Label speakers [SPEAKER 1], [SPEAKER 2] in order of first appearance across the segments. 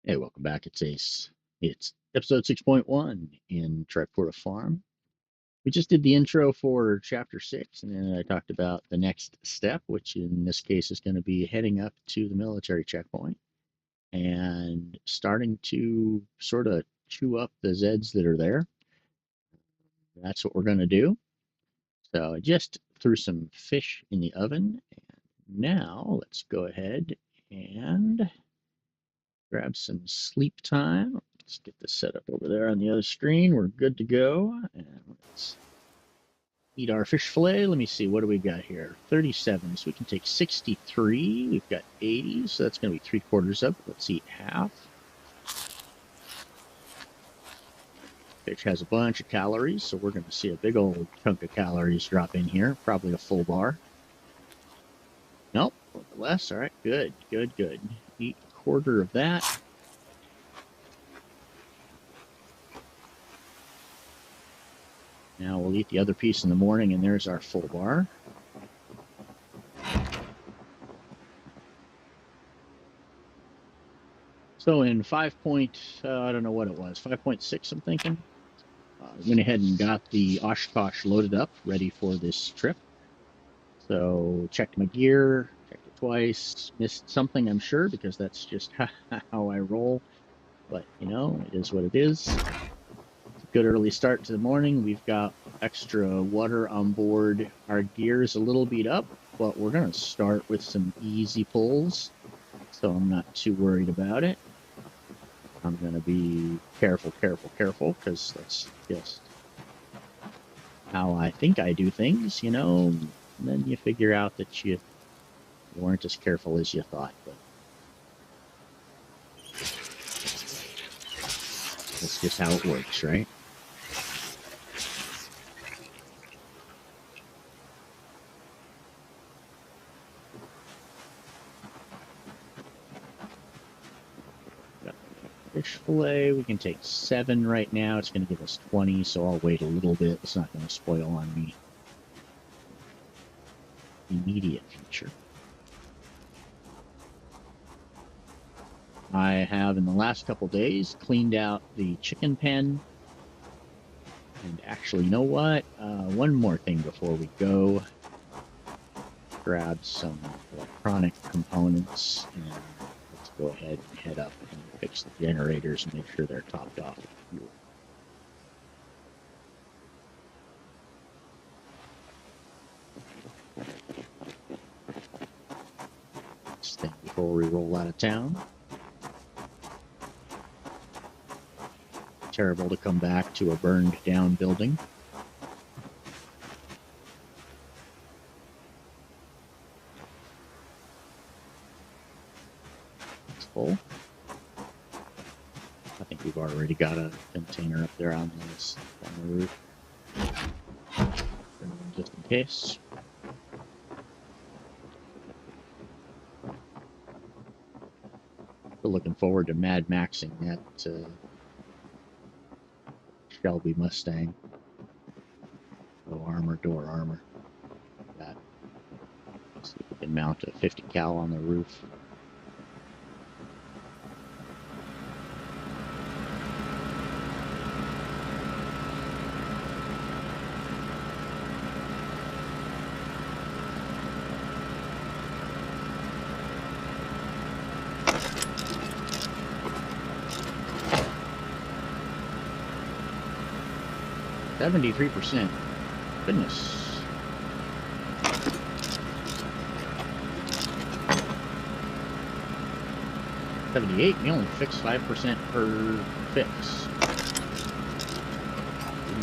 [SPEAKER 1] Hey, welcome back. It's Ace. It's episode 6.1 in Tripura Farm. We just did the intro for chapter 6, and then I talked about the next step, which in this case is going to be heading up to the military checkpoint and starting to sort of chew up the Zeds that are there. That's what we're going to do. So I just threw some fish in the oven. And now let's go ahead and grab some sleep time. Let's get this set up over there on the other screen. We're good to go. And let's eat our fish fillet. Let me see, what do we got here? 37, so we can take 63. We've got 80, so that's going to be 3/4 up. Let's eat half. Fish has a bunch of calories, so we're going to see a big old chunk of calories drop in here. Probably a full bar. Nope, a little bit less. All right, good, good, good. Eat 1/4 of that. Now we'll eat the other piece in the morning, and there's our full bar. So in 5 I don't know what it was, 5.6 I'm thinking, went ahead and got the Oshkosh loaded up, ready for this trip. So checked my gear, checked it twice, missed something I'm sure, because that's just how I roll. But, you know, it is what it is. It's a good early start to the morning. We've got extra water on board. Our gear is a little beat up, but we're going to start with some easy pulls, so I'm not too worried about it. I'm going to be careful, because that's just how I think I do things, you know. And then you figure out that you weren't as careful as you thought, but that's just how it works, right? Fish fillet, we can take 7 right now. It's going to give us 20, so I'll wait a little bit. It's not going to spoil on me. Immediate future. I have, in the last couple days, cleaned out the chicken pen. And actually, you know what? One more thing before we go. Grab some electronic components, and let's go ahead and head up and fix the generators and make sure they're topped off with fuel. Last thing before we roll out of town. Terrible to come back to a burned down building. It's full. I think we've already got a container up there on the roof. Just in case. We're looking forward to Mad Maxing that Shelby Mustang. Oh, armor, door armor. That. Let's see if we can mount a 50 cal on the roof. %. Goodness. $78. We only fix 5% per fix.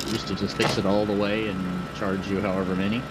[SPEAKER 1] We used to just fix it all the way and charge you however many.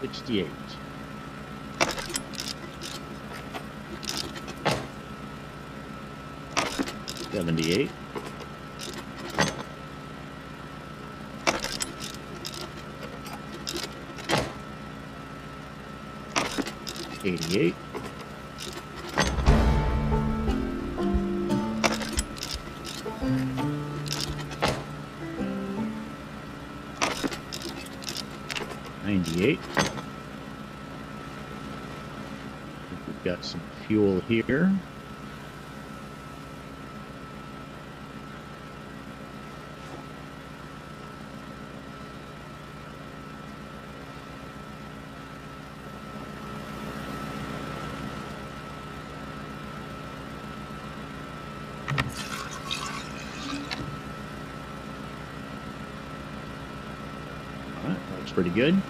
[SPEAKER 1] 68. 78. 88. 98. We've got some fuel here. All right, that looks pretty good.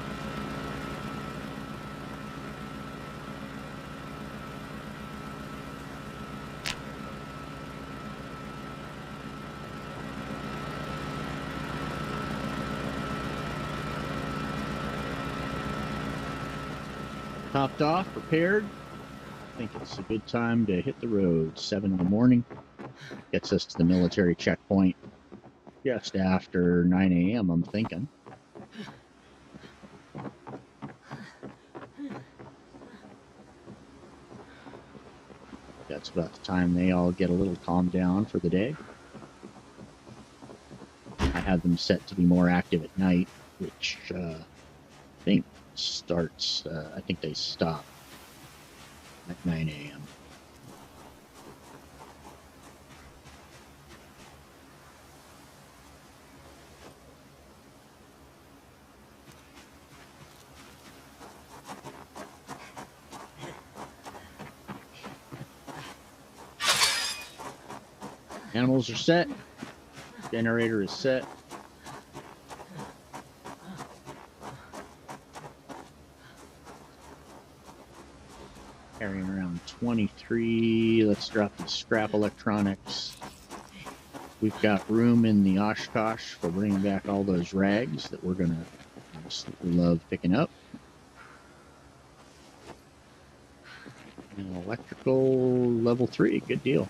[SPEAKER 1] Topped off, prepared. I think it's a good time to hit the road. 7 in the morning. Gets us to the military checkpoint just after 9 a.m., I'm thinking. That's about the time they all get a little calmed down for the day. I have them set to be more active at night, which I think starts, I think they stop at 9 a.m. Animals are set. Generator is set. Carrying around 23. Let's drop the scrap electronics. We've got room in the Oshkosh for bringing back all those rags that we're gonna absolutely love picking up. And electrical level 3, good deal.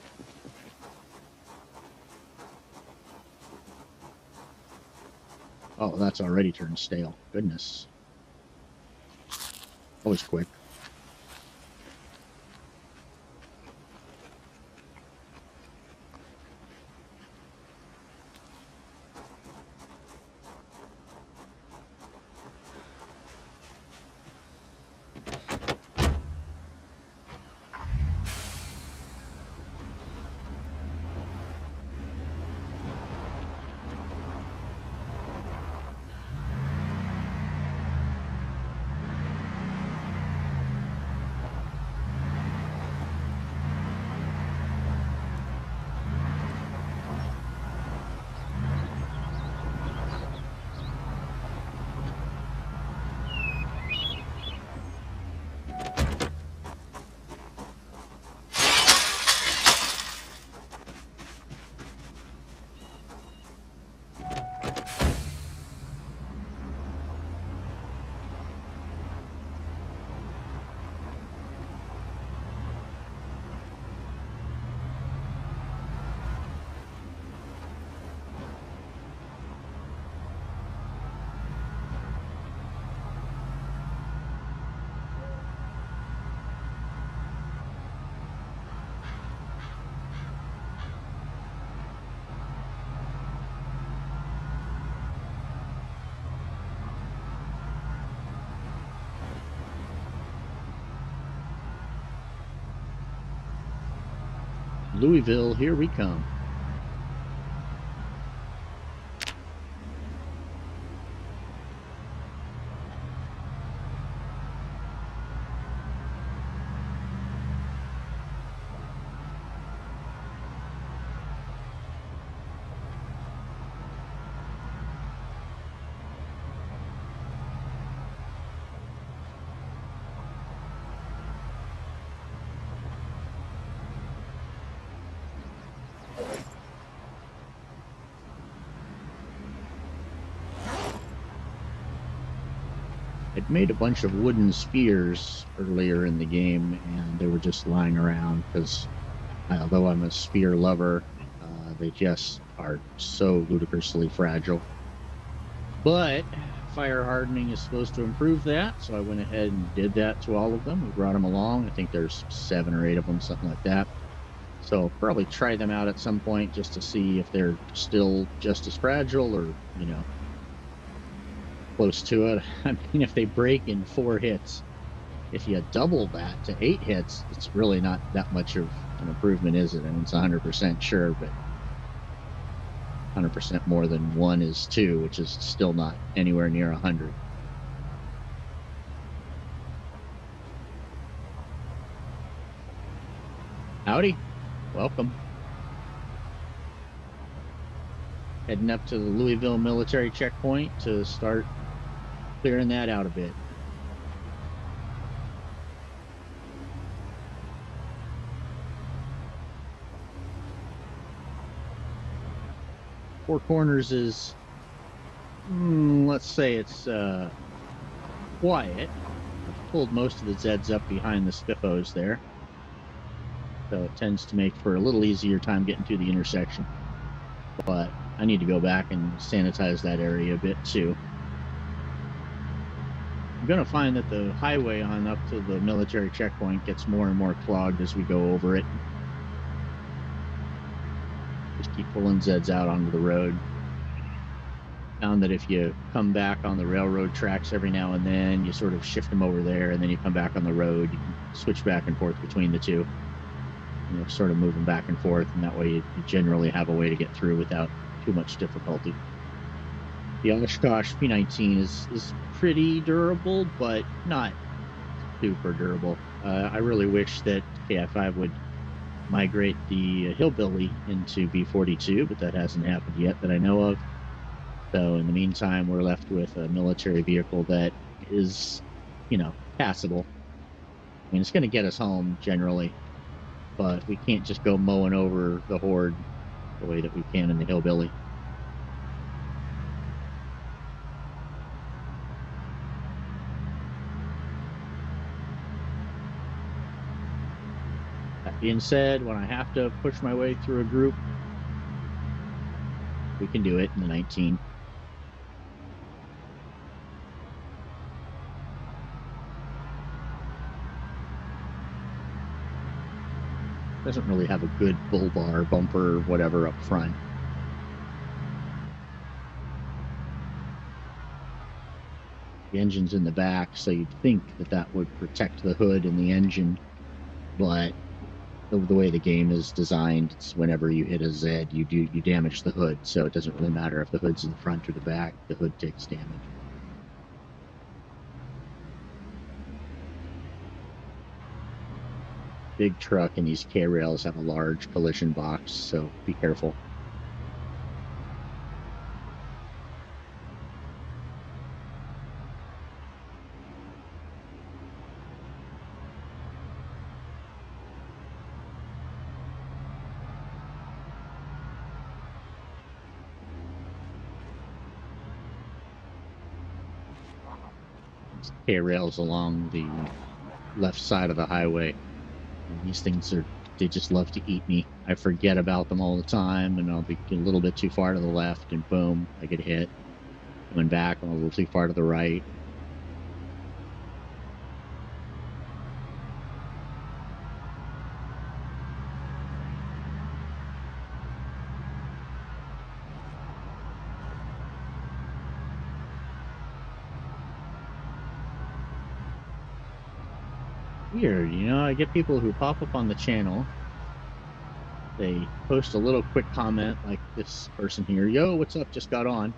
[SPEAKER 1] Oh, that's already turned stale. Goodness. Always quick. Louisville, here we come. I'd made a bunch of wooden spears earlier in the game, and they were just lying around because, although I'm a spear lover, they just are so ludicrously fragile. But fire hardening is supposed to improve that, so I went ahead and did that to all of them. We brought them along. I think there's 7 or 8 of them, something like that. So I'll probably try them out at some point just to see if they're still just as fragile or, close to it. I mean, if they break in 4 hits, if you double that to 8 hits, it's really not that much of an improvement, is it? I mean, it's 100% sure, but 100% more than 1 is 2, which is still not anywhere near 100. Howdy. Welcome. Heading up to the Louisville military checkpoint to start clearing that out a bit. Four Corners is, let's say it's quiet. I've pulled most of the Zeds up behind the Spiffos there, so it tends to make for a little easier time getting to the intersection. But I need to go back and sanitize that area a bit too. I'm going to find that the highway on up to the military checkpoint gets more and more clogged as we go over it. Just keep pulling Zeds out onto the road. Found that if you come back on the railroad tracks every now and then, you sort of shift them over there, and then you come back on the road, you can switch back and forth between the two. Sort of moving back and forth, and that way you generally have a way to get through without too much difficulty. The Oshkosh P19 is pretty durable, but not super durable. I really wish that KI5 would migrate the Hillbilly into B42, but that hasn't happened yet that I know of. So in the meantime, we're left with a military vehicle that is, passable. I mean, it's going to get us home generally, but we can't just go mowing over the horde the way that we can in the Hillbilly. That being said, when I have to push my way through a group, we can do it in the 19. Doesn't really have a good bull bar, bumper, whatever up front. The engine's in the back, so you'd think that that would protect the hood and the engine, but the way the game is designed, it's whenever you hit a Z, you damage the hood, so it doesn't really matter if the hood's in the front or the back, the hood takes damage. Big truck and these K-rails have a large collision box, so be careful. K-rails along the left side of the highway. And these things they just love to eat me. I forget about them all the time, and I'll be a little bit too far to the left, and boom, I get hit. Coming back, I'm a little too far to the right. Weird, I get people who pop up on the channel. They post a little quick comment like this person here, "Yo, what's up? Just got on."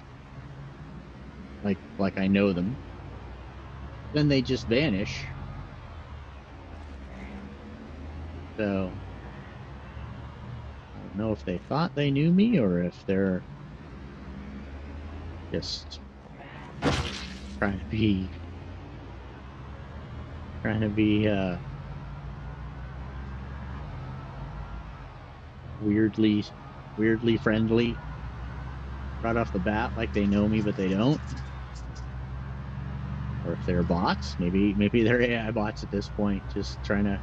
[SPEAKER 1] Like I know them. Then they just vanish. So I don't know if they thought they knew me or if they're just trying to be weirdly friendly right off the bat, like they know me, but they don't. Or if they're bots, maybe they're AI bots at this point, just trying to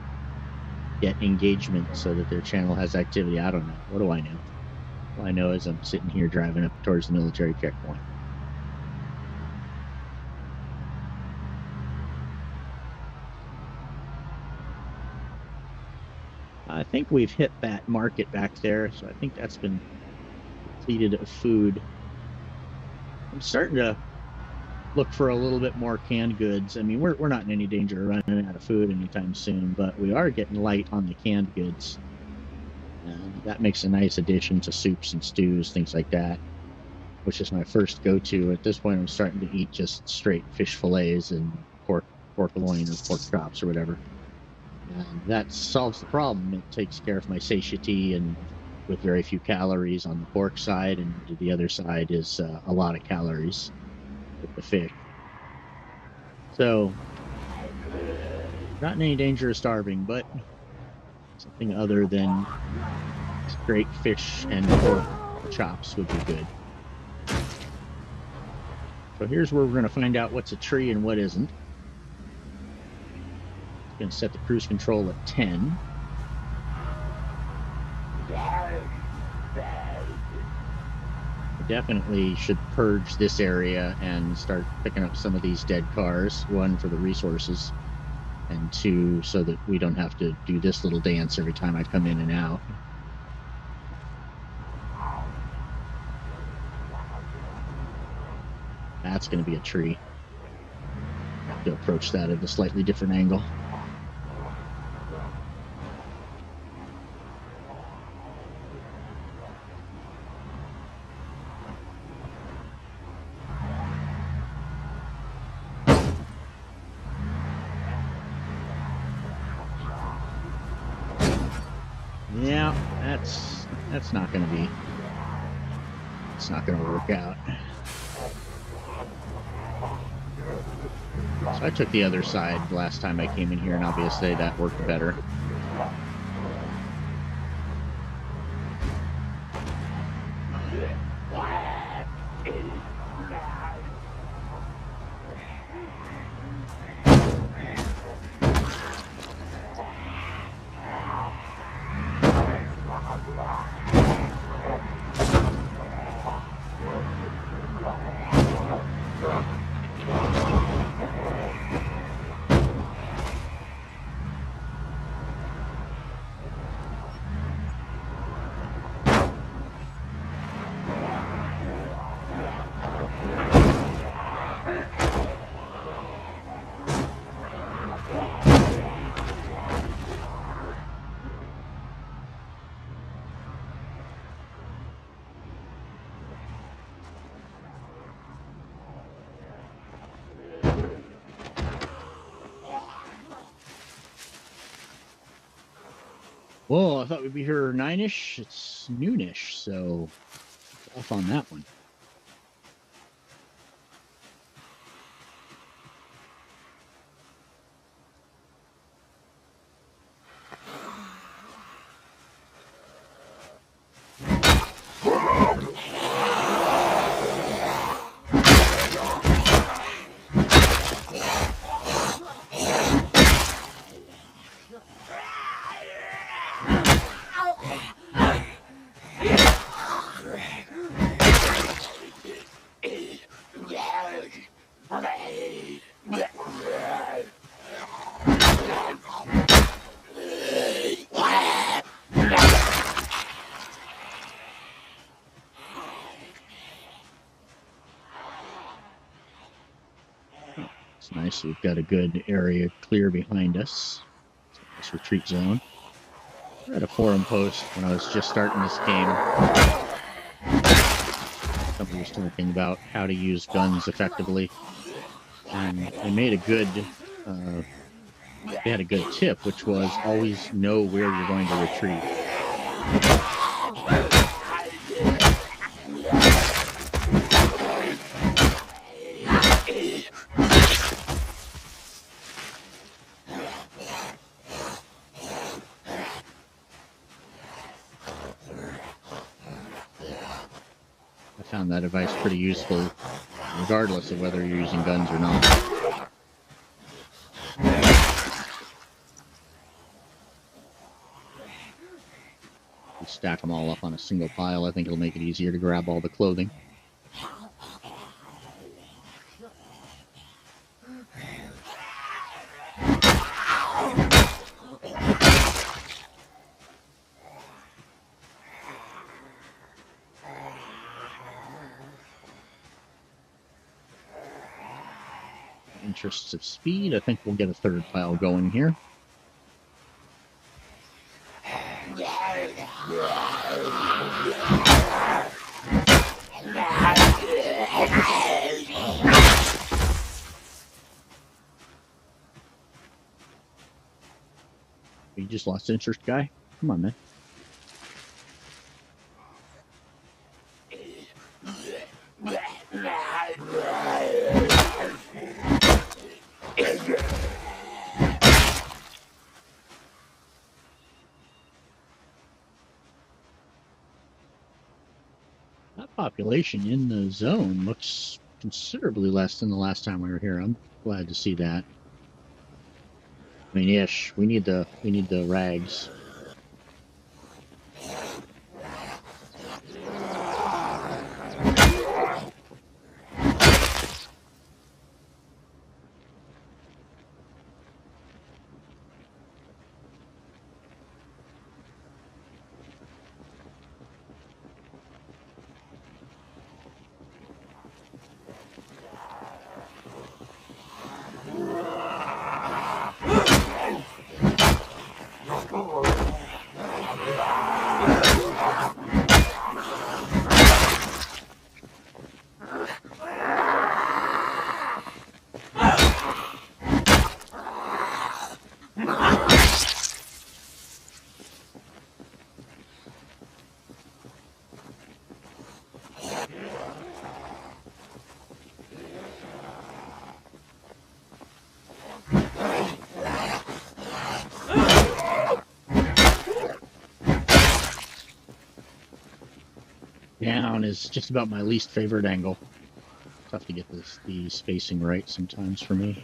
[SPEAKER 1] get engagement so that their channel has activity. I don't know. What do I know? All I know is I'm sitting here driving up towards the military checkpoint. I think we've hit that market back there, so I think that's been depleted of food. I'm starting to look for a little bit more canned goods. I mean, we're not in any danger of running out of food anytime soon, but we are getting light on the canned goods. And that makes a nice addition to soups and stews, things like that, which is my first go-to. At this point, I'm starting to eat just straight fish fillets and pork loin or pork chops or whatever. And that solves the problem. It takes care of my satiety and with very few calories on the pork side, and the other side is a lot of calories with the fish. So, not in any danger of starving, but something other than straight fish and pork chops would be good. So here's where we're going to find out what's a tree and what isn't. I'm going to set the cruise control at 10. I definitely should purge this area and start picking up some of these dead cars. One, for the resources, and two, so that we don't have to do this little dance every time I come in and out. That's going to be a tree. I have to approach that at a slightly different angle. Yeah, that's not going to be. It's not going to work out. So I took the other side last time I came in here, and obviously that worked better. Well, I thought we'd be here 9-ish. It's noonish, so off on that one. It's nice. We've got a good area clear behind us. This retreat zone. I read a forum post when I was just starting this game. Somebody was talking about how to use guns effectively, and they made a good. They had a good tip, which was always know where you're going to retreat. I found that advice pretty useful, regardless of whether you're using guns or not. stack them all up on a single pile. I think it'll make it easier to grab all the clothing. Interests of speed, I think we'll get a third pile going here. You just lost interest, guy? Come on, man. That population in the zone looks considerably less than the last time we were here. I'm glad to see that. I mean, Ish, we need the rags. Down is just about my least favorite angle. Tough to get the spacing right sometimes for me.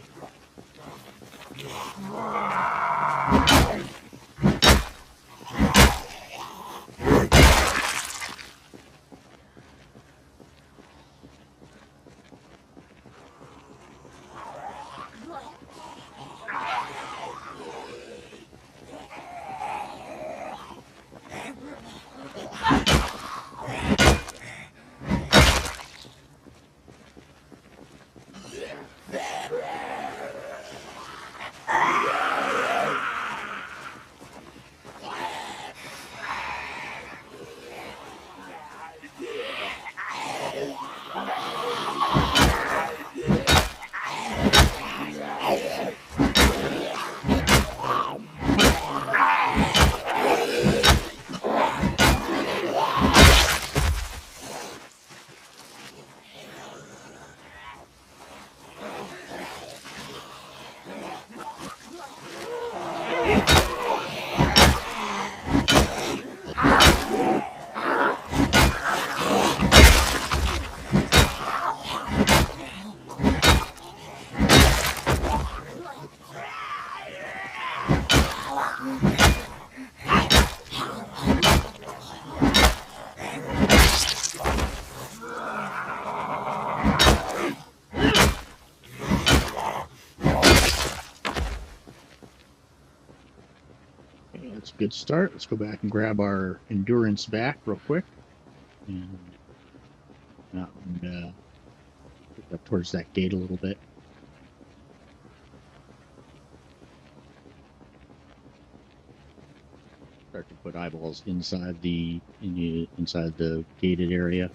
[SPEAKER 1] That's a good start. Let's go back and grab our endurance back real quick. And up towards that gate a little bit. Start to put eyeballs inside the gated area.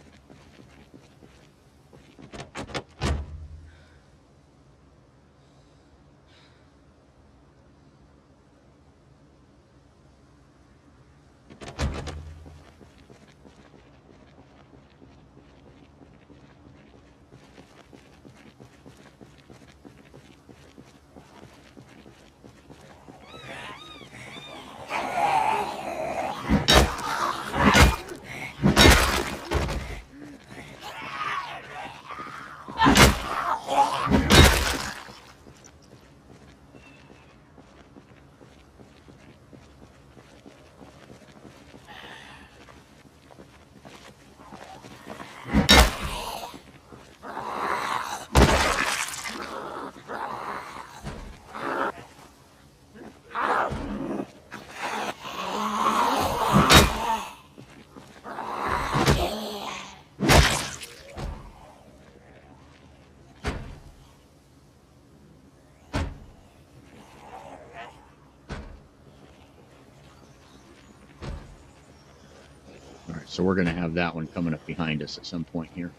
[SPEAKER 1] So we're going to have that one coming up behind us at some point here.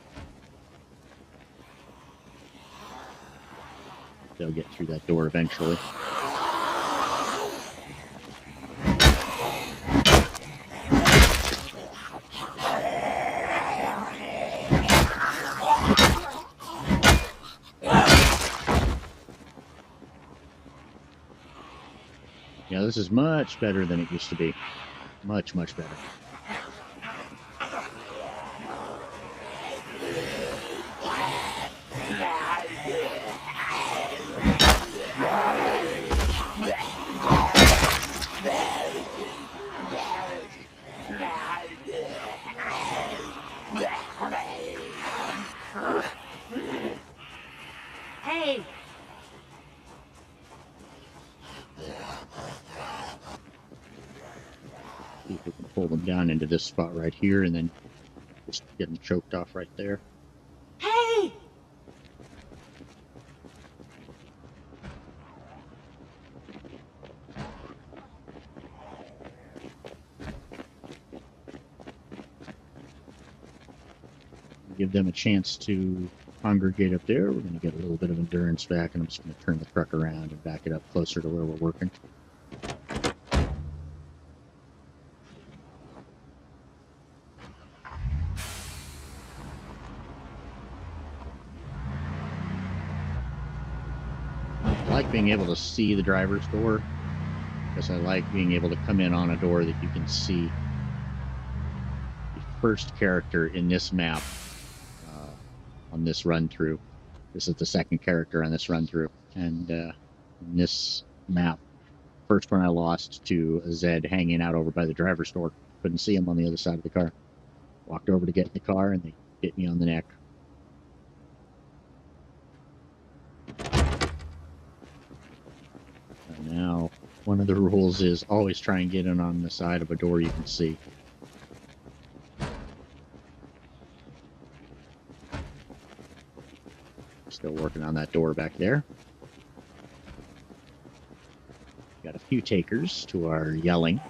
[SPEAKER 1] They'll get through that door eventually. Yeah, this is much better than it used to be. Much, much better.
[SPEAKER 2] Hey!
[SPEAKER 1] See if we can pull them down into this spot right here and then just get them choked off right there.
[SPEAKER 2] Hey!
[SPEAKER 1] Give them a chance to congregate up there. We're going to get a little bit of endurance back, and I'm just going to turn the truck around and back it up closer to where we're working. I like being able to see the driver's door, because I like being able to come in on a door that you can see the first character in this map on this run through. This is the second character on this run through, and in this map, first one I lost to a Zed hanging out over by the driver's door. Couldn't see him on the other side of the car. Walked over to get in the car, and they hit me on the neck. And now, one of the rules is always try and get in on the side of a door you can see. Still working on that door back there. Got a few takers to our yelling.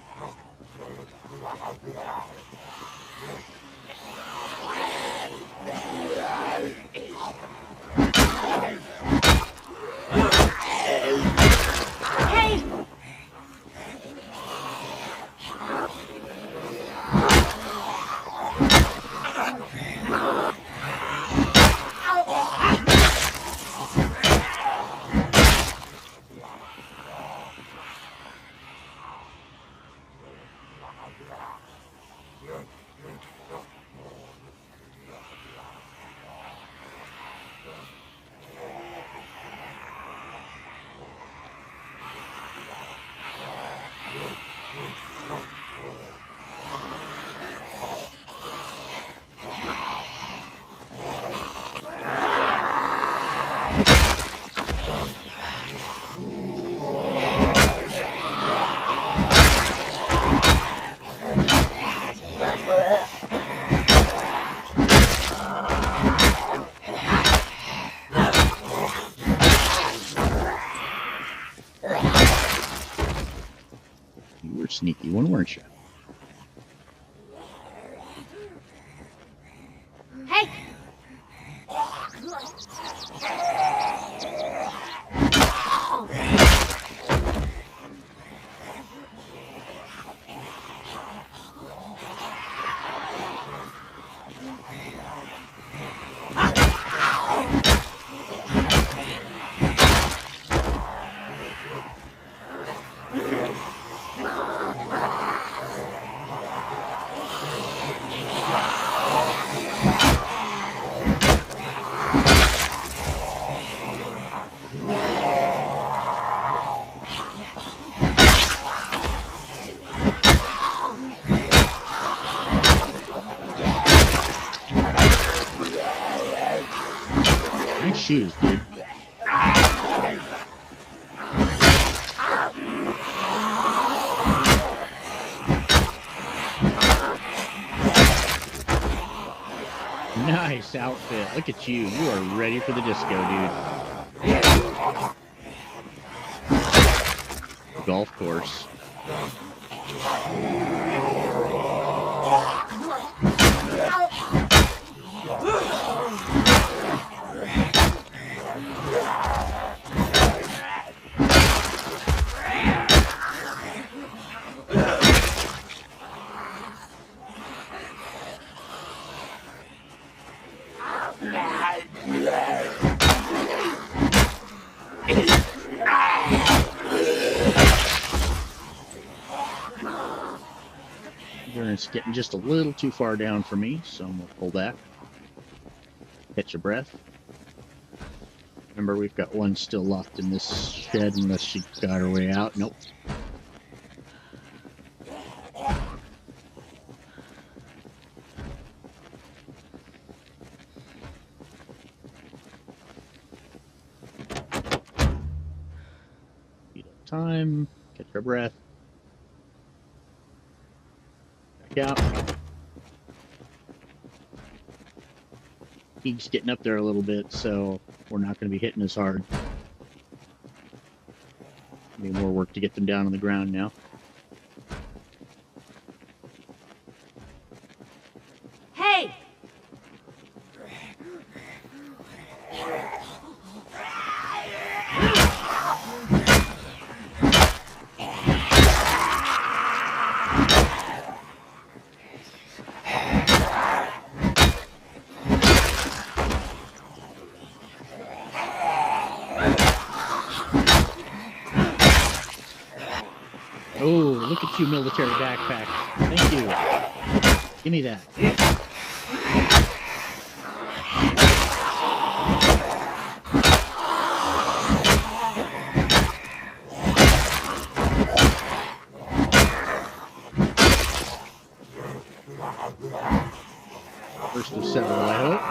[SPEAKER 1] You were sneaky one, weren't you?
[SPEAKER 2] Hey!
[SPEAKER 1] Nice shoes, dude. Nice outfit. Look at you. You are ready for the disco, dude. Golf course. It's getting just a little too far down for me, so I'm going to pull back. Catch your breath. Remember, we've got one still locked in this shed unless she got her way out. Nope. Speed up time. Catch our breath. Back out. He's getting up there a little bit, so we're not going to be hitting as hard. Maybe more work to get them down on the ground now.
[SPEAKER 2] Hey!
[SPEAKER 1] Oh, look at you, military backpack. Thank you. Give me that. First of several, I hope.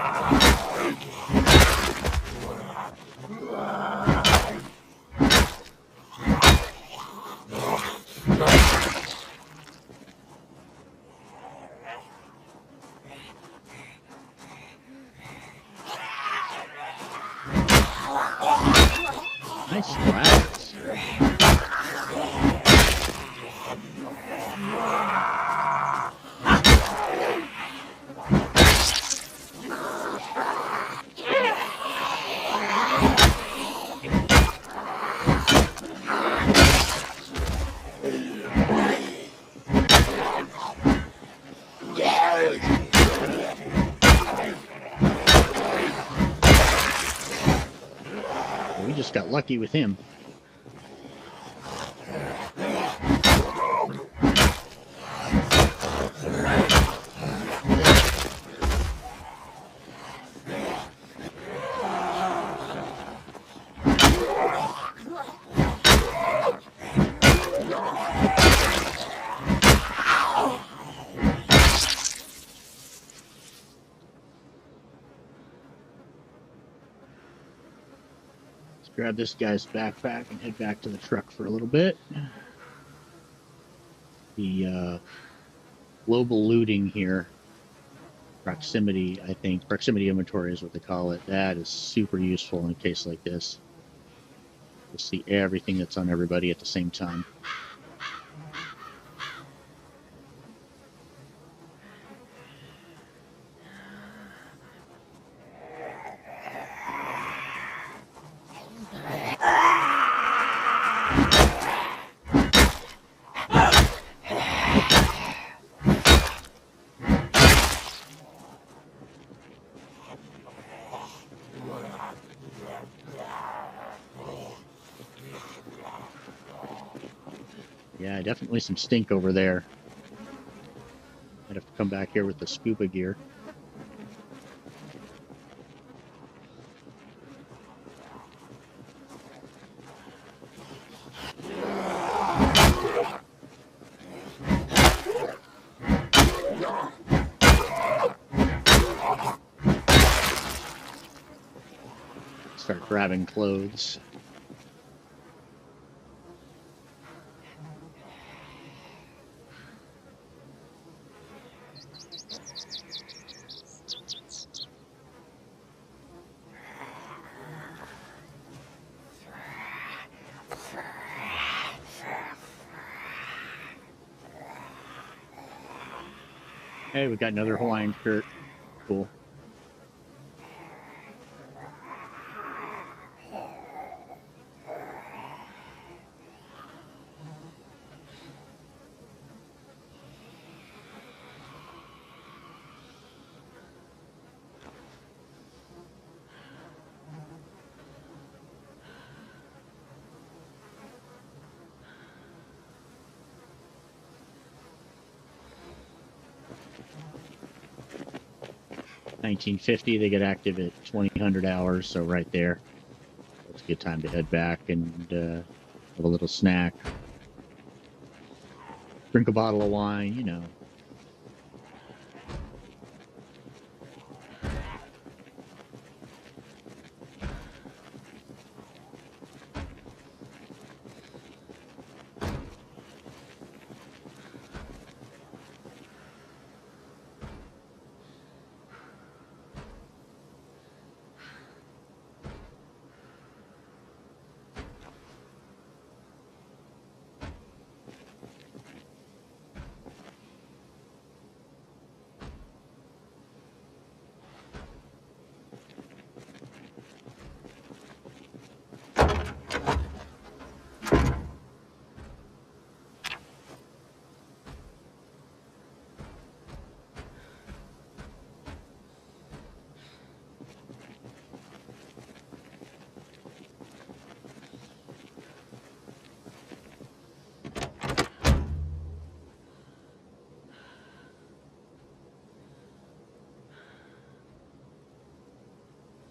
[SPEAKER 1] Nice splash. We just got lucky with him. Grab this guy's backpack and head back to the truck for a little bit. The global looting here, proximity, I think, proximity inventory is what they call it. That is super useful in a case like this. You'll see everything that's on everybody at the same time. Yeah, definitely some stink over there. I'd have to come back here with the scuba gear. Start grabbing clothes. Hey, we got another Hawaiian shirt. Cool. 1950. They get active at 2000 hours, so right there. It's a good time to head back and have a little snack, drink a bottle of wine, you know.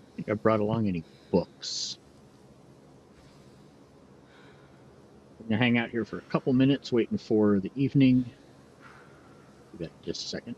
[SPEAKER 1] I think I brought along any books. I'm going to hang out here for a couple minutes waiting for the evening. Be back in just a second.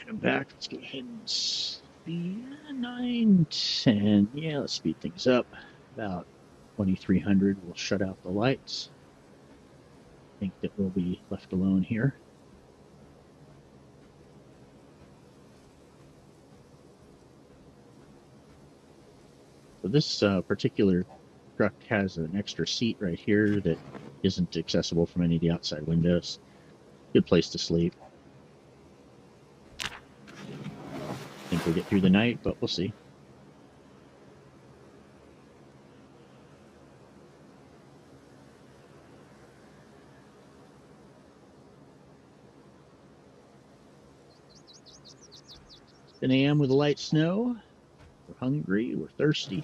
[SPEAKER 1] I'm back. Let's go ahead and speed 9:10. Yeah, let's speed things up. About 2300, we'll shut out the lights. I think that we'll be left alone here. So this particular truck has an extra seat right here that isn't accessible from any of the outside windows. Good place to sleep. I think we'll get through the night, but we'll see. It's 10 a.m. with a light snow. We're hungry, we're thirsty.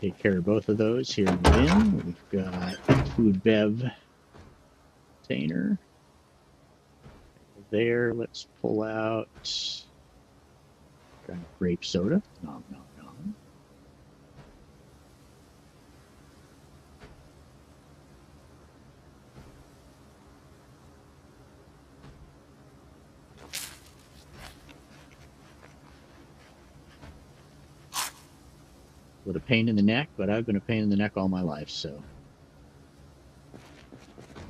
[SPEAKER 1] Take care of both of those here in the bin. We've got food bev container. There, let's pull out grape soda. Nom, nom, nom. With a pain in the neck, but I've been a pain in the neck all my life, so.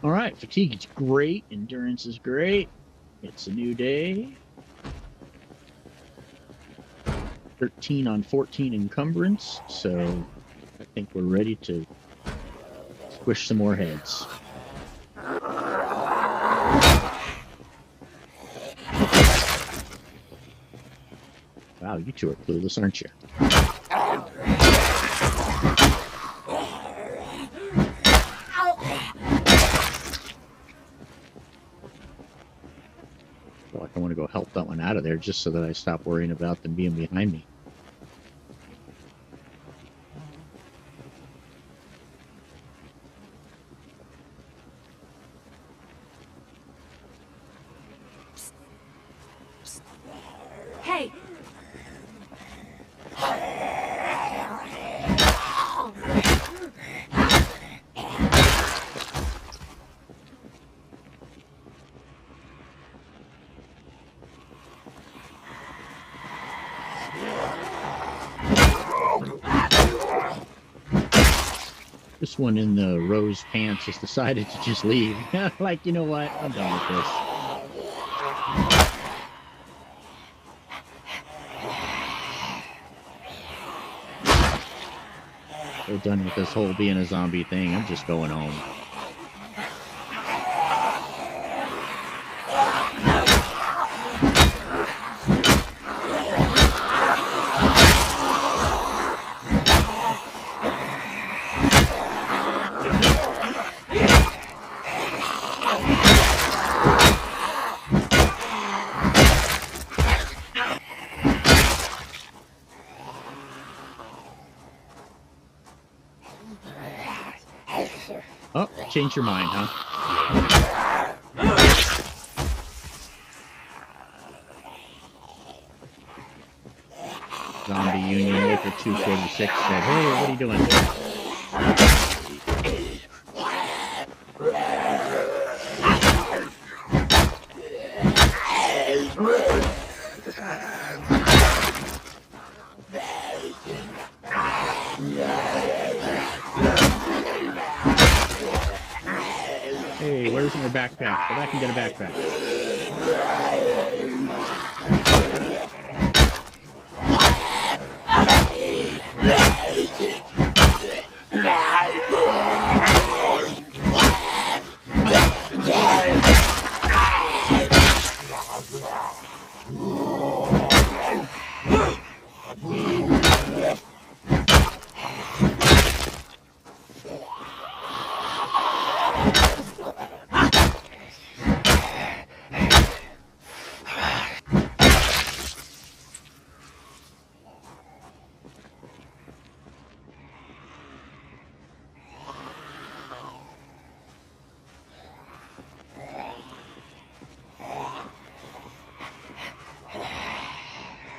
[SPEAKER 1] All right, fatigue is great. Endurance is great. It's a new day. 13 on 14 encumbrance, so I think we're ready to squish some more heads. Wow, you two are clueless, aren't you? I feel like I want to go help that one out of there just so that I stop worrying about them being behind me. This one in the rose pants has decided to just leave. Like, you know what? I'm done with this. So done with this whole being a zombie thing. I'm just going home. Oh, change your mind, huh? Zombie Union Local 246 said, hey, what are you doing? Hey, where's my backpack? Go back and get a backpack.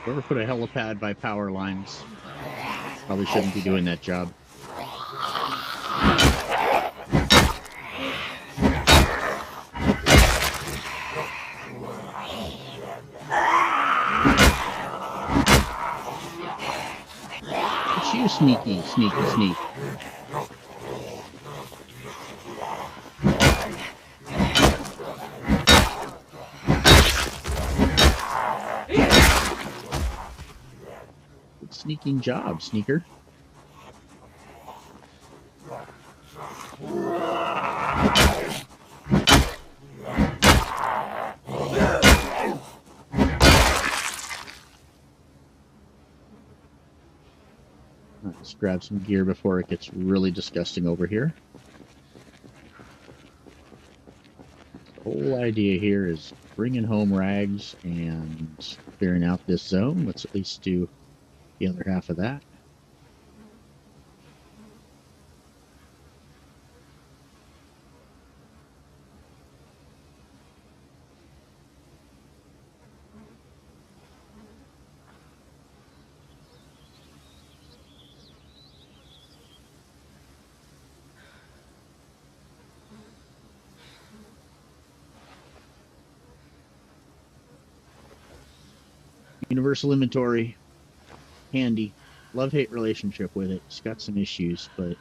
[SPEAKER 1] Whoever put a helipad by power lines probably shouldn't be doing that job. It's you, sneaky, sneaky, sneak. Good sneaking job, sneaker. Let's grab some gear before it gets really disgusting over here. The whole idea here is bringing home rags and clearing out this zone. Let's at least do the other half of that. Universal inventory, handy. Love-hate relationship with it. It's got some issues, but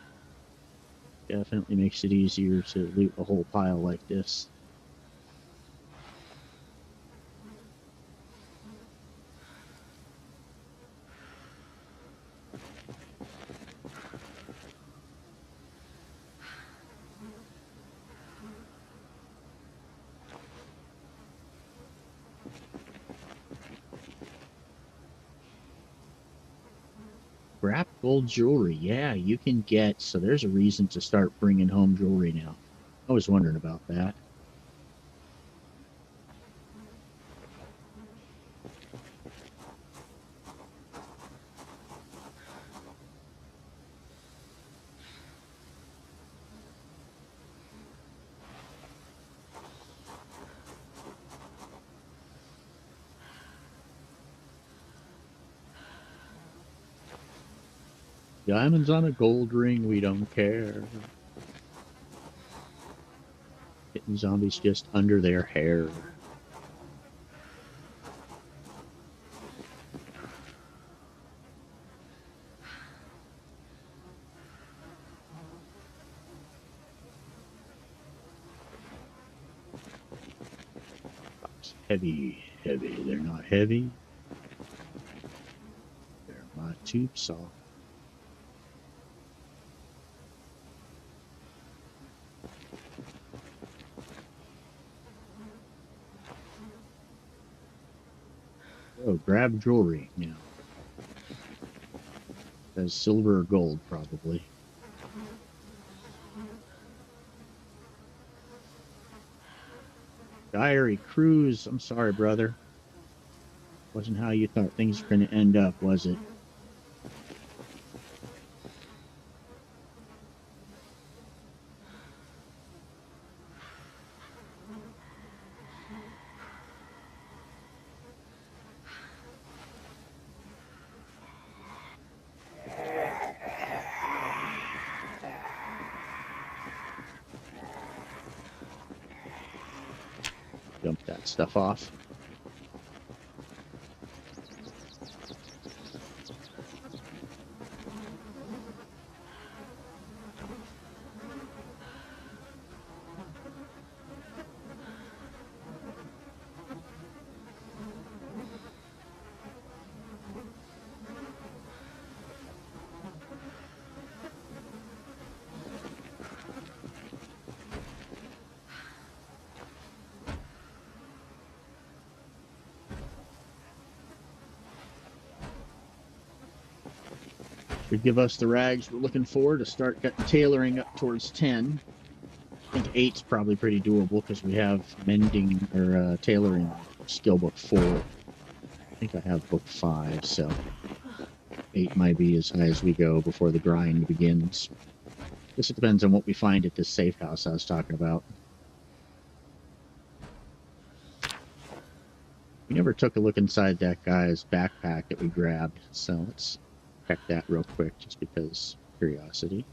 [SPEAKER 1] definitely makes it easier to loot a whole pile like this. Scrap gold jewelry. Yeah, you can get... So there's a reason to start bringing home jewelry now. I was wondering about that. Diamonds on a gold ring, we don't care. Hitting zombies just under their hair. Heavy, heavy. They're not heavy. They're my tube saw. Oh, grab jewelry now. Says silver or gold, probably. Diary cruise. I'm sorry, brother. Wasn't how you thought things were going to end up, was it? Dump that stuff off. Should give us the rags we're looking for to start tailoring up towards 10. I think 8's probably pretty doable because we have mending or tailoring skill book 4. I think I have book 5, so 8 might be as high as we go before the grind begins. This depends on what we find at this safe house I was talking about. We never took a look inside that guy's backpack that we grabbed, so let's check that real quick just because curiosity.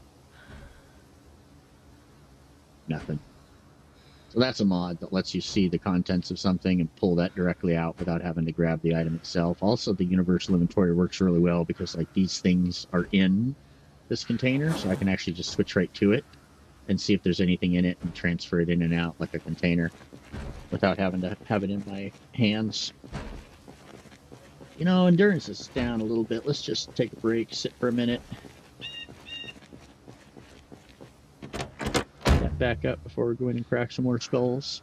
[SPEAKER 1] Nothing. So that's a mod that lets you see the contents of something and pull that directly out without having to grab the item itself. Also, the universal inventory works really well because like these things are in this container, so I can actually just switch right to it and see if there's anything in it and transfer it in and out like a container without having to have it in my hands. You know, endurance is down a little bit. Let's just take a break, sit for a minute. Get back up before we go in and crack some more skulls.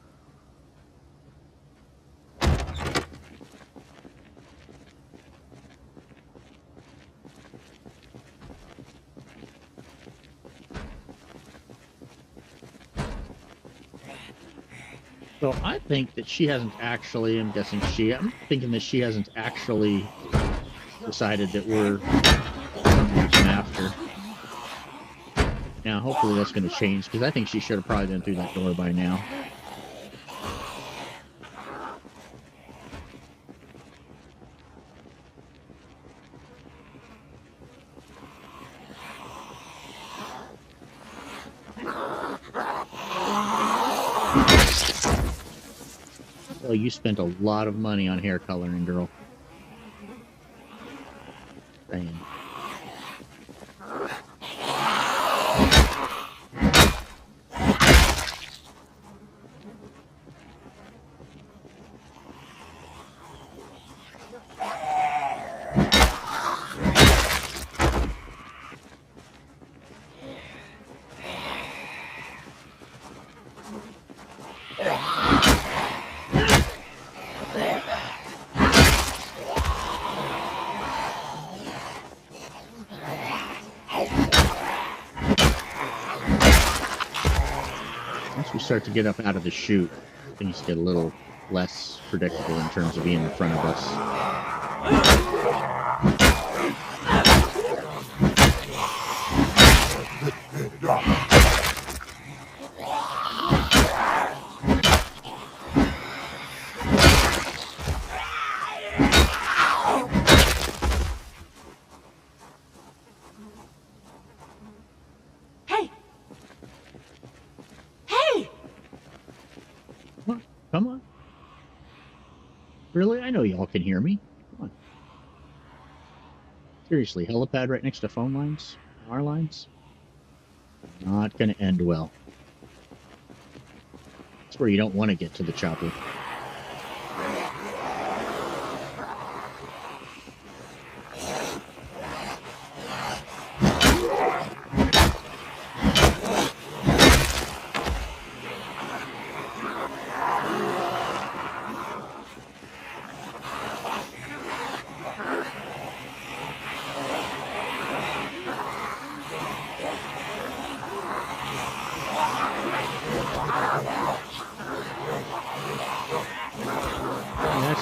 [SPEAKER 1] So I think that she hasn't actually, I'm thinking that she hasn't actually decided that we're after. Now, hopefully that's going to change, because I think she should have probably been through that door by now. Oh, you spent a lot of money on hair coloring, girl. Dang. Once we start to get up out of the chute, things get a little less predictable in terms of being in front of us. Come on. Really? I know y'all can hear me. Come on. Seriously, helipad right next to phone lines? Our lines? Not going to end well. That's where you don't want to get to the chopper.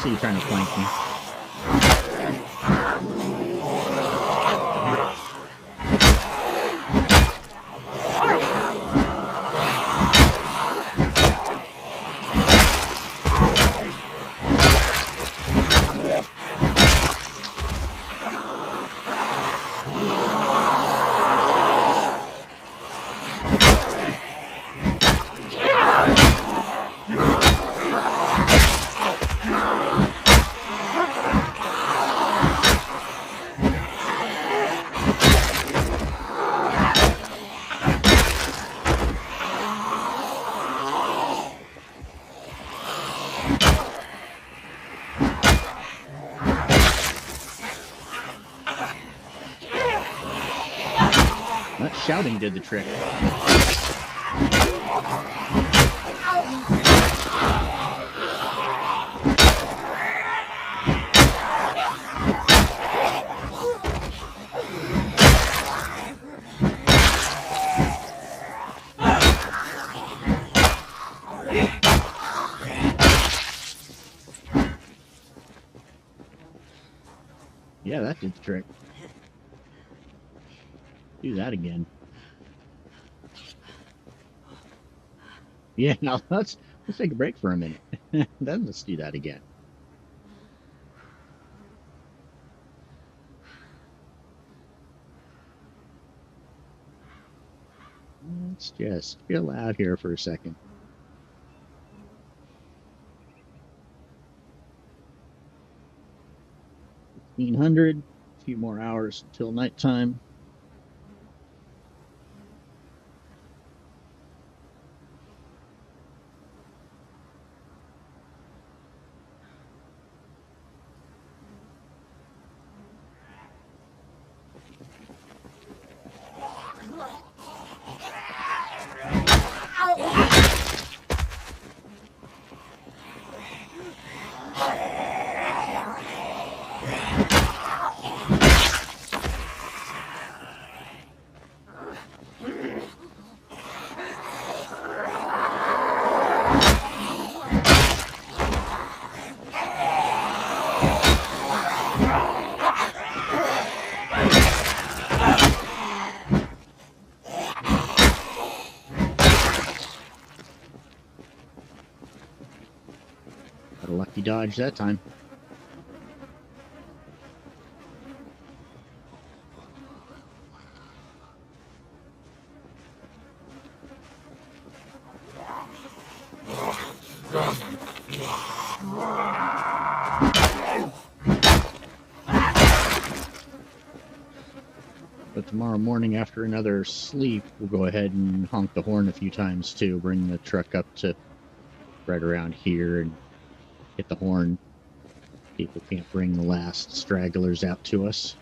[SPEAKER 1] see you trying to flank me. That shouting did the trick. Yeah, that did the trick. Do that again. Yeah, now let's take a break for a minute. Then let's do that again. Let's just chill out here for a second. 1500, a few more hours until nighttime. Got a lucky dodge that time. But tomorrow morning, after another sleep, we'll go ahead and honk the horn a few times too. Bring the truck up to right around here and hit the horn. People can't bring the last stragglers out to us.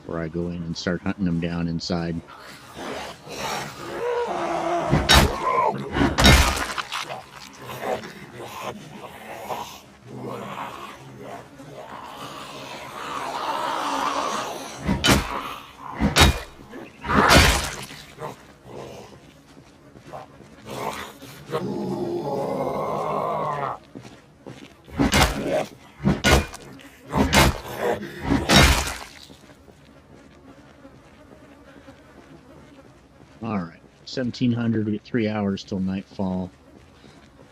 [SPEAKER 1] Before I go in and start hunting them down inside. Alright, 1700, we get 3 hours till nightfall.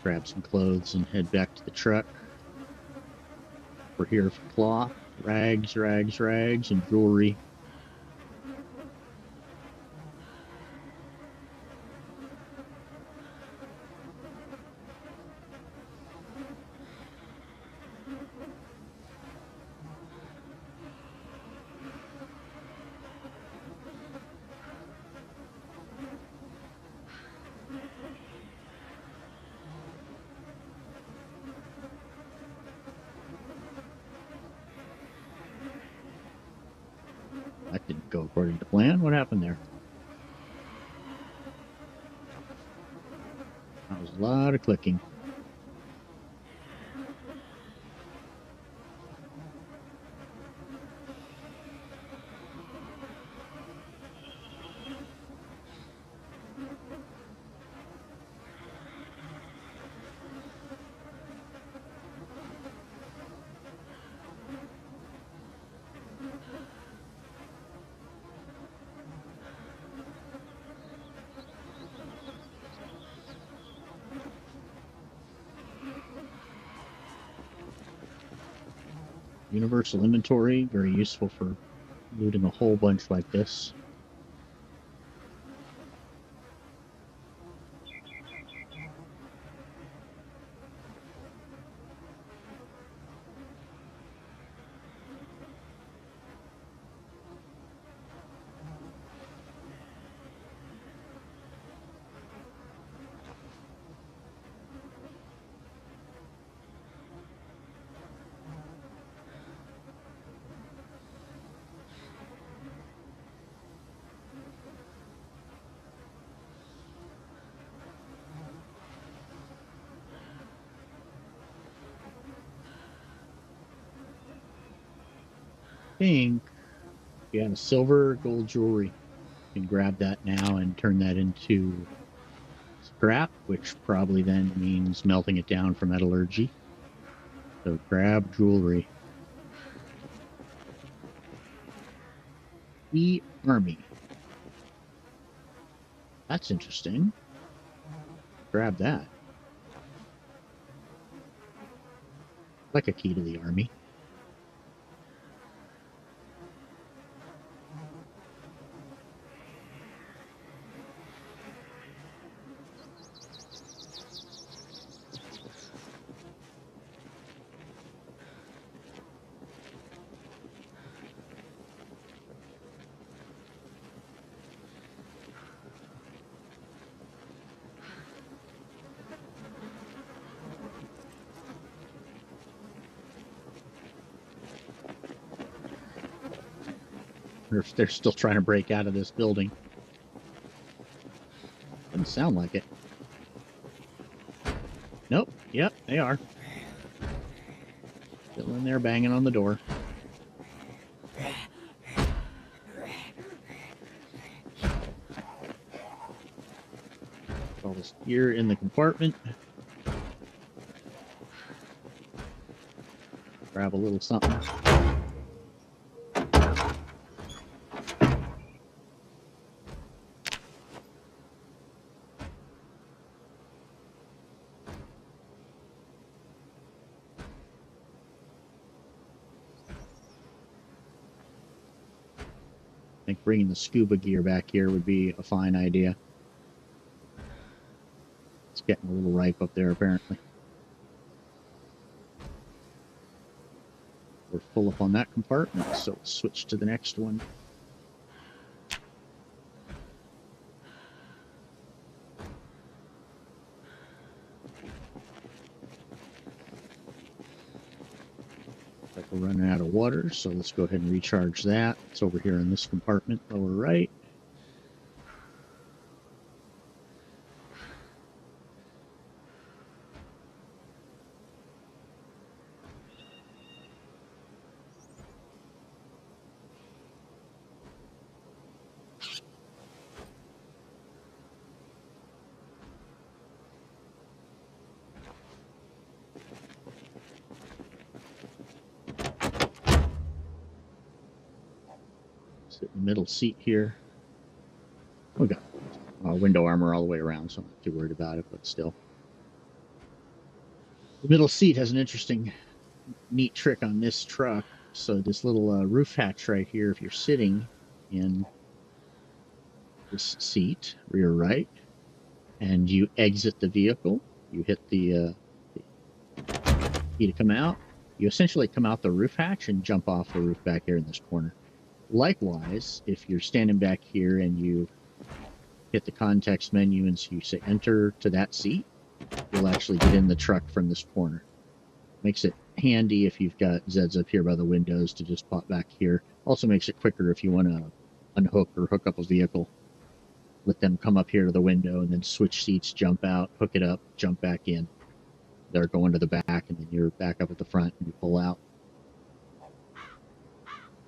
[SPEAKER 1] Grab some clothes and head back to the truck. We're here for cloth, rags, and jewelry. That didn't go according to plan. What happened there? That was a lot of clicking. Universal inventory, very useful for looting a whole bunch like this. I think if you have a silver gold jewelry, you can grab that now and turn that into scrap, which probably then means melting it down for metallurgy. So grab jewelry. The army. That's interesting. Grab that. Like a key to the army. Or if they're still trying to break out of this building. Doesn't sound like it. Nope. Yep, they are. Still in there banging on the door. All this gear in the compartment. Grab a little something. I think bringing the scuba gear back here would be a fine idea. It's getting a little ripe up there, apparently. We're full up on that compartment, so we'll switch to the next one. Like we're running out of water, so let's go ahead and recharge that. It's over here in this compartment, lower right. Sit in the middle seat here. We got window armor all the way around, so I'm not too worried about it, but still. The middle seat has an interesting, neat trick on this truck. So this little roof hatch right here, if you're sitting in this seat, rear right, and you exit the vehicle, you hit the key to come out, you essentially come out the roof hatch and jump off the roof back here in this corner. Likewise, if you're standing back here and you hit the context menu and so you say enter to that seat, you'll actually get in the truck from this corner. Makes it handy if you've got Zeds up here by the windows to just pop back here. Also makes it quicker if you want to unhook or hook up a vehicle. Let them come up here to the window and then switch seats, jump out, hook it up, jump back in. They're going to the back and then you're back up at the front and you pull out.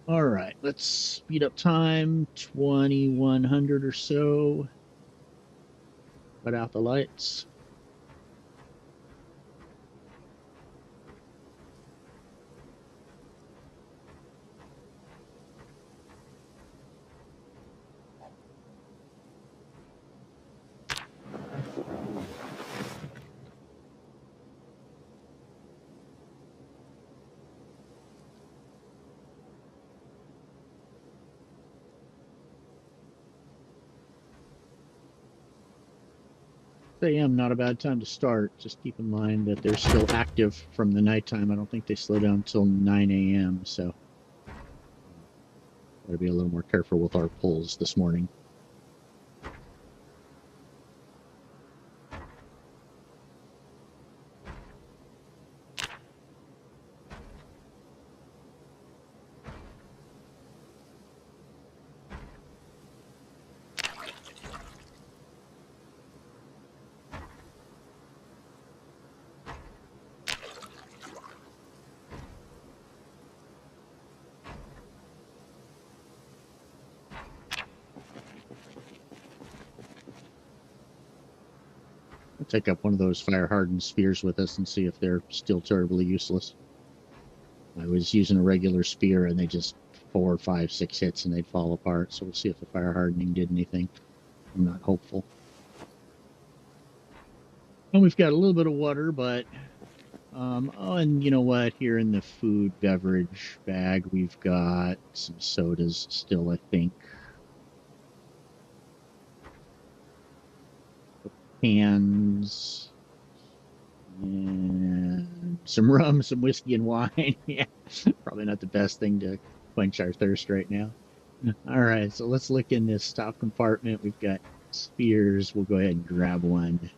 [SPEAKER 1] All right, let's speed up time, 2100 or so. Put out the lights. a.m., not a bad time to start. Just keep in mind that they're still active from the nighttime. I don't think they slow down until 9 a.m., so gotta be a little more careful with our pulls this morning. I'll take up one of those fire-hardened spears with us and see if they're still terribly useless. I was using a regular spear and they just 4, 5, 6 hits and they'd fall apart, so we'll see if the fire hardening did anything. I'm not hopeful. And we've got a little bit of water, but oh, and you know what? Here in the food beverage bag, we've got some sodas still, I think. Cans. And some rum, some whiskey, and wine. Yeah, probably not the best thing to quench our thirst right now. All right, so let's look in this top compartment. We've got spears. We'll go ahead and grab one.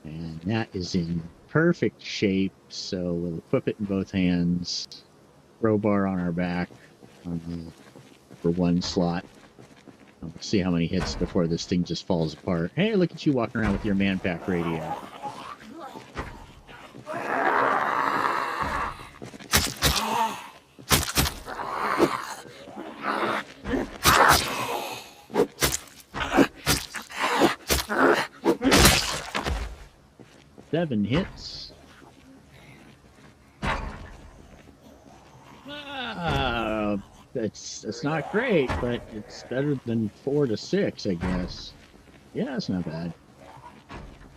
[SPEAKER 1] And that is in perfect shape, so we'll equip it in both hands. Crowbar on our back for one slot. We'll see how many hits before this thing just falls apart. Hey, look at you walking around with your man pack radio. Seven hits. It's not great, but it's better than 4 to 6, I guess. Yeah, it's not bad.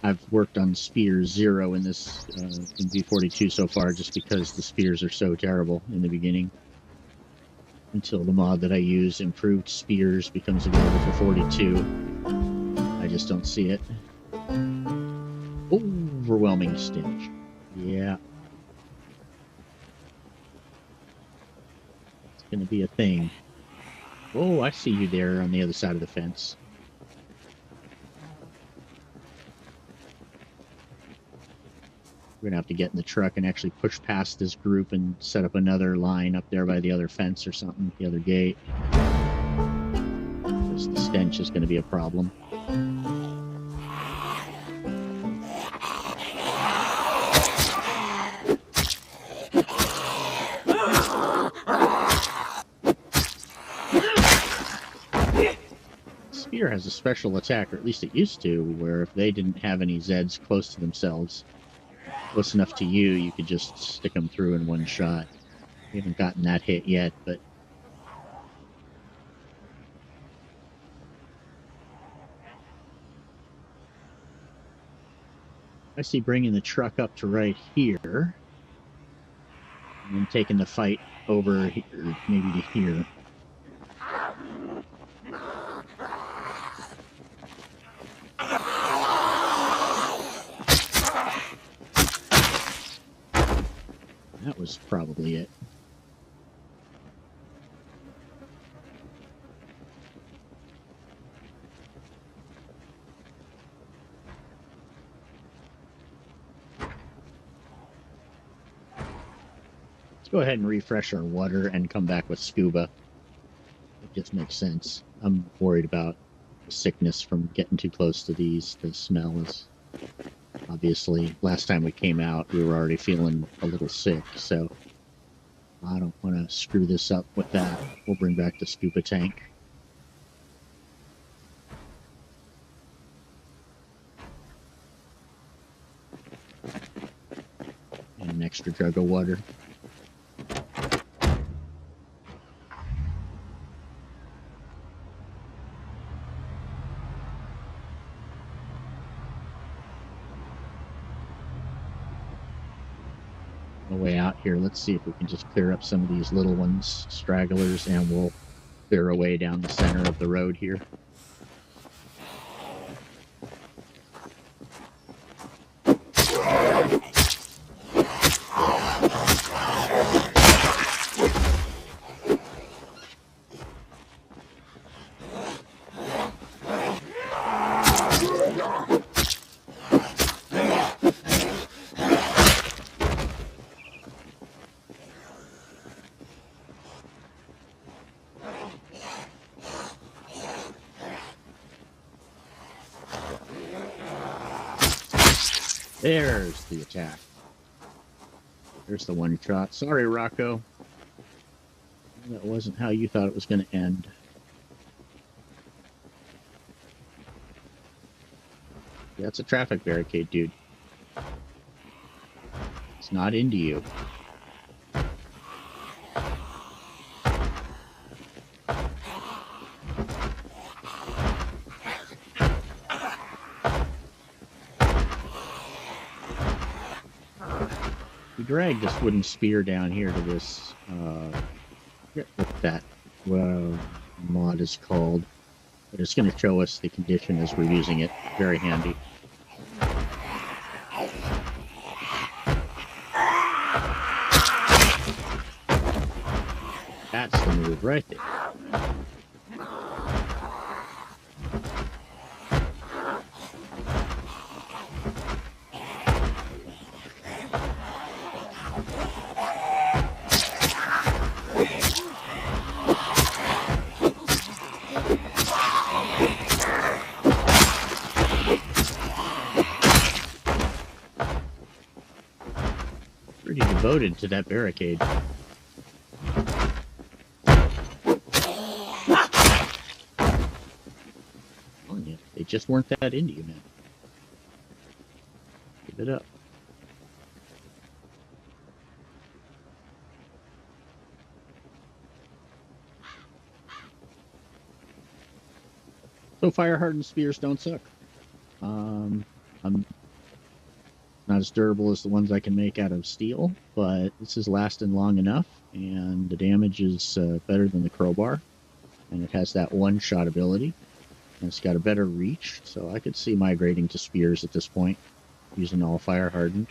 [SPEAKER 1] I've worked on spear 0 in this in b42 so far, just because the spears are so terrible in the beginning. Until the mod that I use, Improved Spears, becomes available for 42. I just don't see it. Overwhelming stench. Yeah. It's gonna be a thing. Oh, I see you there on the other side of the fence. We're gonna have to get in the truck and actually push past this group and set up another line up there by the other fence or something, the other gate. Because the stench is gonna be a problem. Spear has a special attack, or at least it used to, where if they didn't have any Zeds close to themselves, close enough to you, you could just stick them through in one shot. We haven't gotten that hit yet, but I see bringing the truck up to right here and then taking the fight over here, maybe to here. That was probably it. Let's go ahead and refresh our water and come back with scuba. It just makes sense. I'm worried about sickness from getting too close to these. The smell is obviously, last time we came out, we were already feeling a little sick, so I don't want to screw this up with that. We'll bring back the scuba tank. And an extra jug of water. Way out here, let's see if we can just clear up some of these little ones, stragglers, and we'll clear away down the center of the road here. There's the attack. There's the one shot. Sorry, Rocco. That wasn't how you thought it was going to end. That's a traffic barricade, dude. It's not into you. We dragged this wooden spear down here to this, I forget what that mod is called. But it's going to show us the condition as we're using it. Very handy. That's the move right there. Pretty devoted to that barricade. They just weren't that into you, man. Give it up. So fire-hardened spears don't suck. I'm not as durable as the ones I can make out of steel, but this is lasting long enough, and the damage is better than the crowbar, and it has that one-shot ability, and it's got a better reach, so I could see migrating to spears at this point, using all fire-hardened.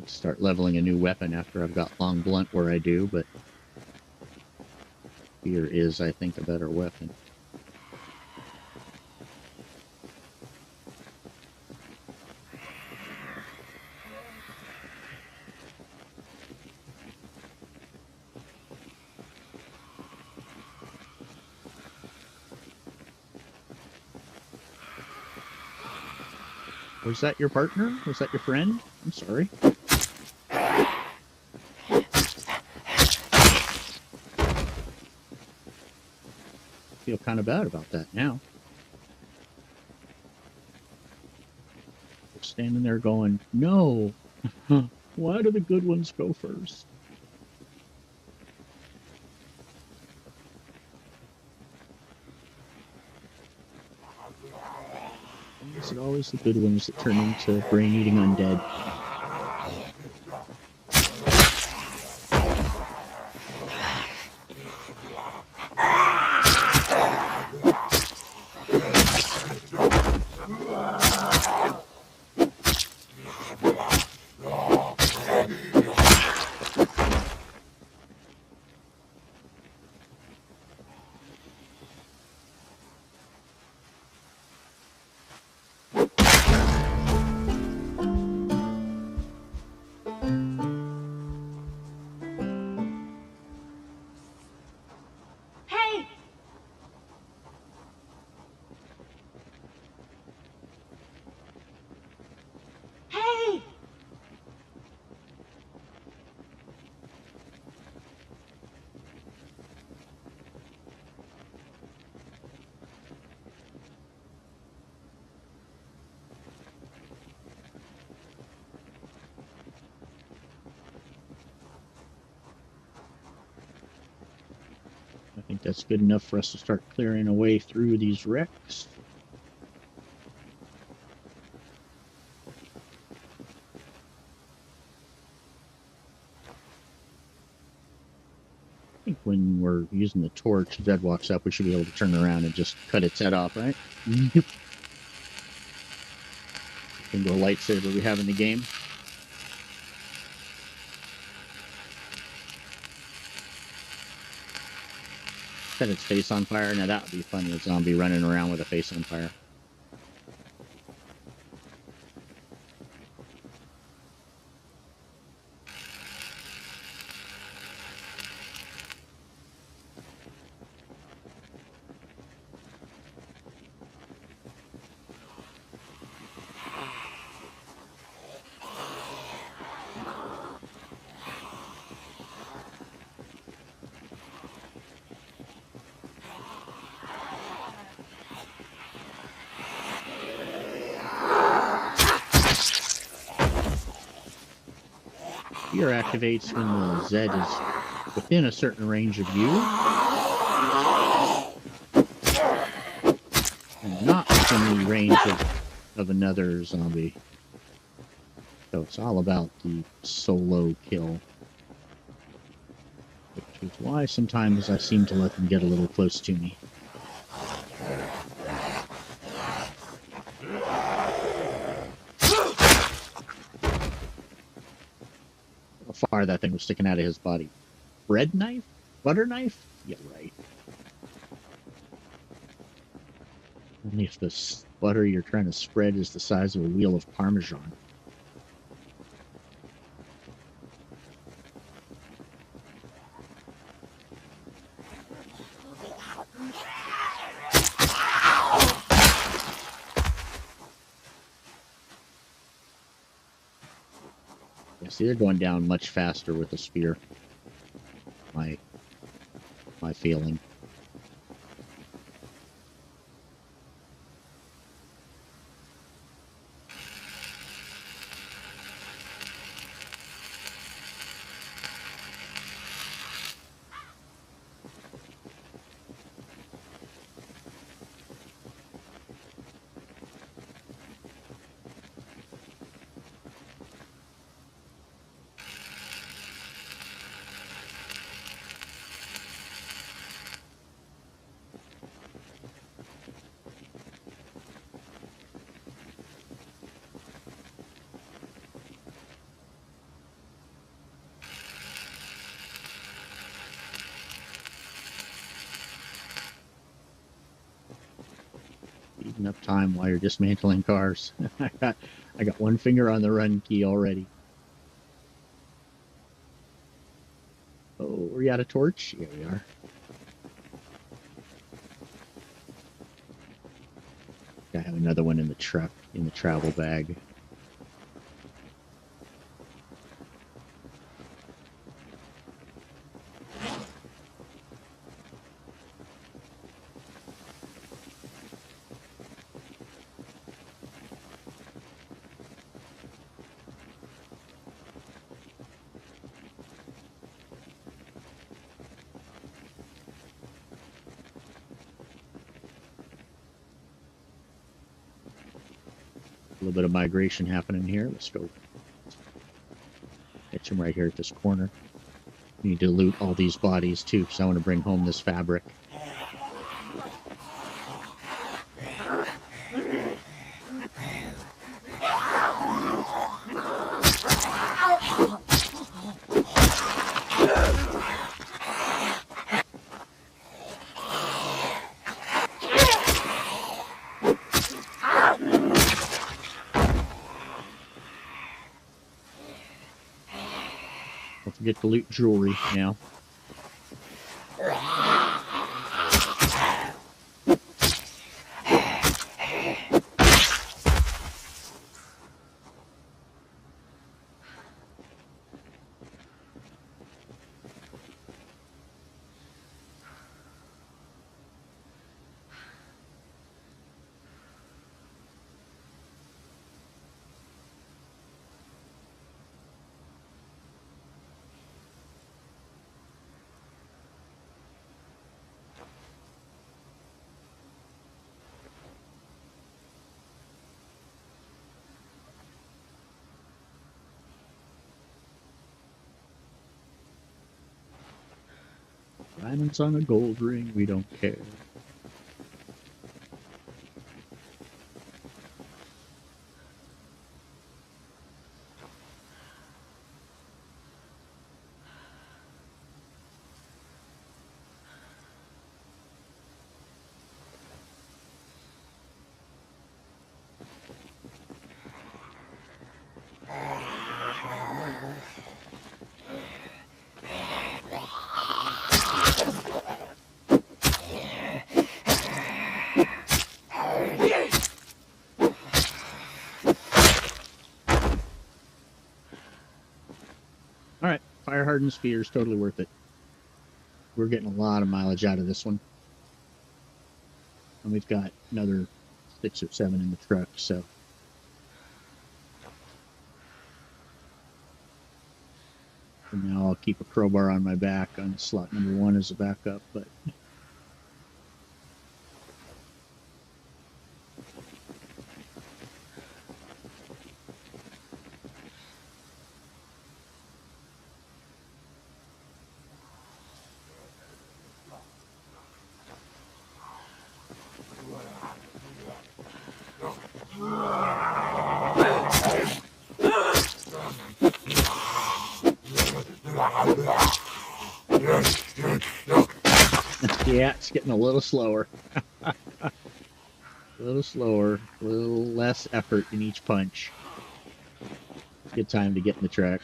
[SPEAKER 1] Start leveling a new weapon after I've got long blunt where I do, but spear is, I think, a better weapon. Was that your partner? Was that your friend? I'm sorry. Feel kind of bad about that now. Standing there going, no, why do the good ones go first? Why is it always the good ones that turn into brain-eating undead? I think that's good enough for us to start clearing a way through these wrecks. I think when we're using the torch, Zed walks up, we should be able to turn around and just cut its head off, right? Single lightsaber we have in the game. Set its face on fire. Now that would be funny, a zombie running around with a face on fire. Fear activates when the Z is within a certain range of you, and not within the range of another zombie. So it's all about the solo kill. Which is why sometimes I seem to let them get a little close to me. How far that thing was sticking out of his body. Bread knife? Butter knife? Yeah, right. Only if the butter you're trying to spread is the size of a wheel of Parmesan. Yeah, see, they're going down much faster with the spear. My feeling. Eating up time while you're dismantling cars. I got one finger on the run key already. Oh, are we out of torch? Yeah, we are. I have another one in the truck, in the travel bag. A little bit of migration happening here. Let's go catch him right here at this corner. We need to loot all these bodies too, because I want to bring home this fabric. Don't forget to loot jewelry now. Diamonds on a gold ring, we don't care. Fire hardened sphere is totally worth it. We're getting a lot of mileage out of this one. And we've got another 6 or 7 in the truck, so. And now I'll keep a crowbar on my back on slot number 1 as a backup, but. Yeah, it's getting a little slower. A little slower, a little less effort in each punch. Good time to get in the truck.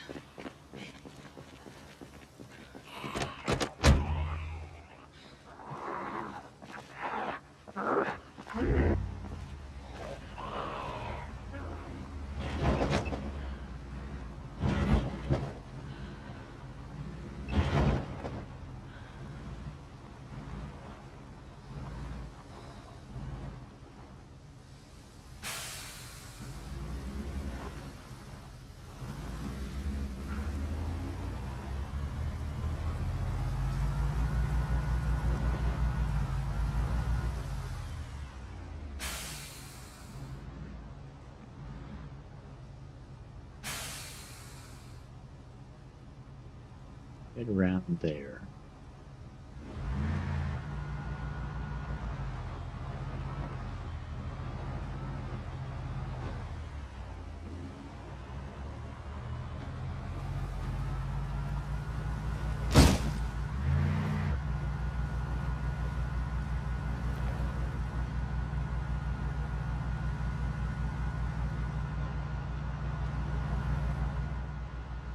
[SPEAKER 1] Right around there.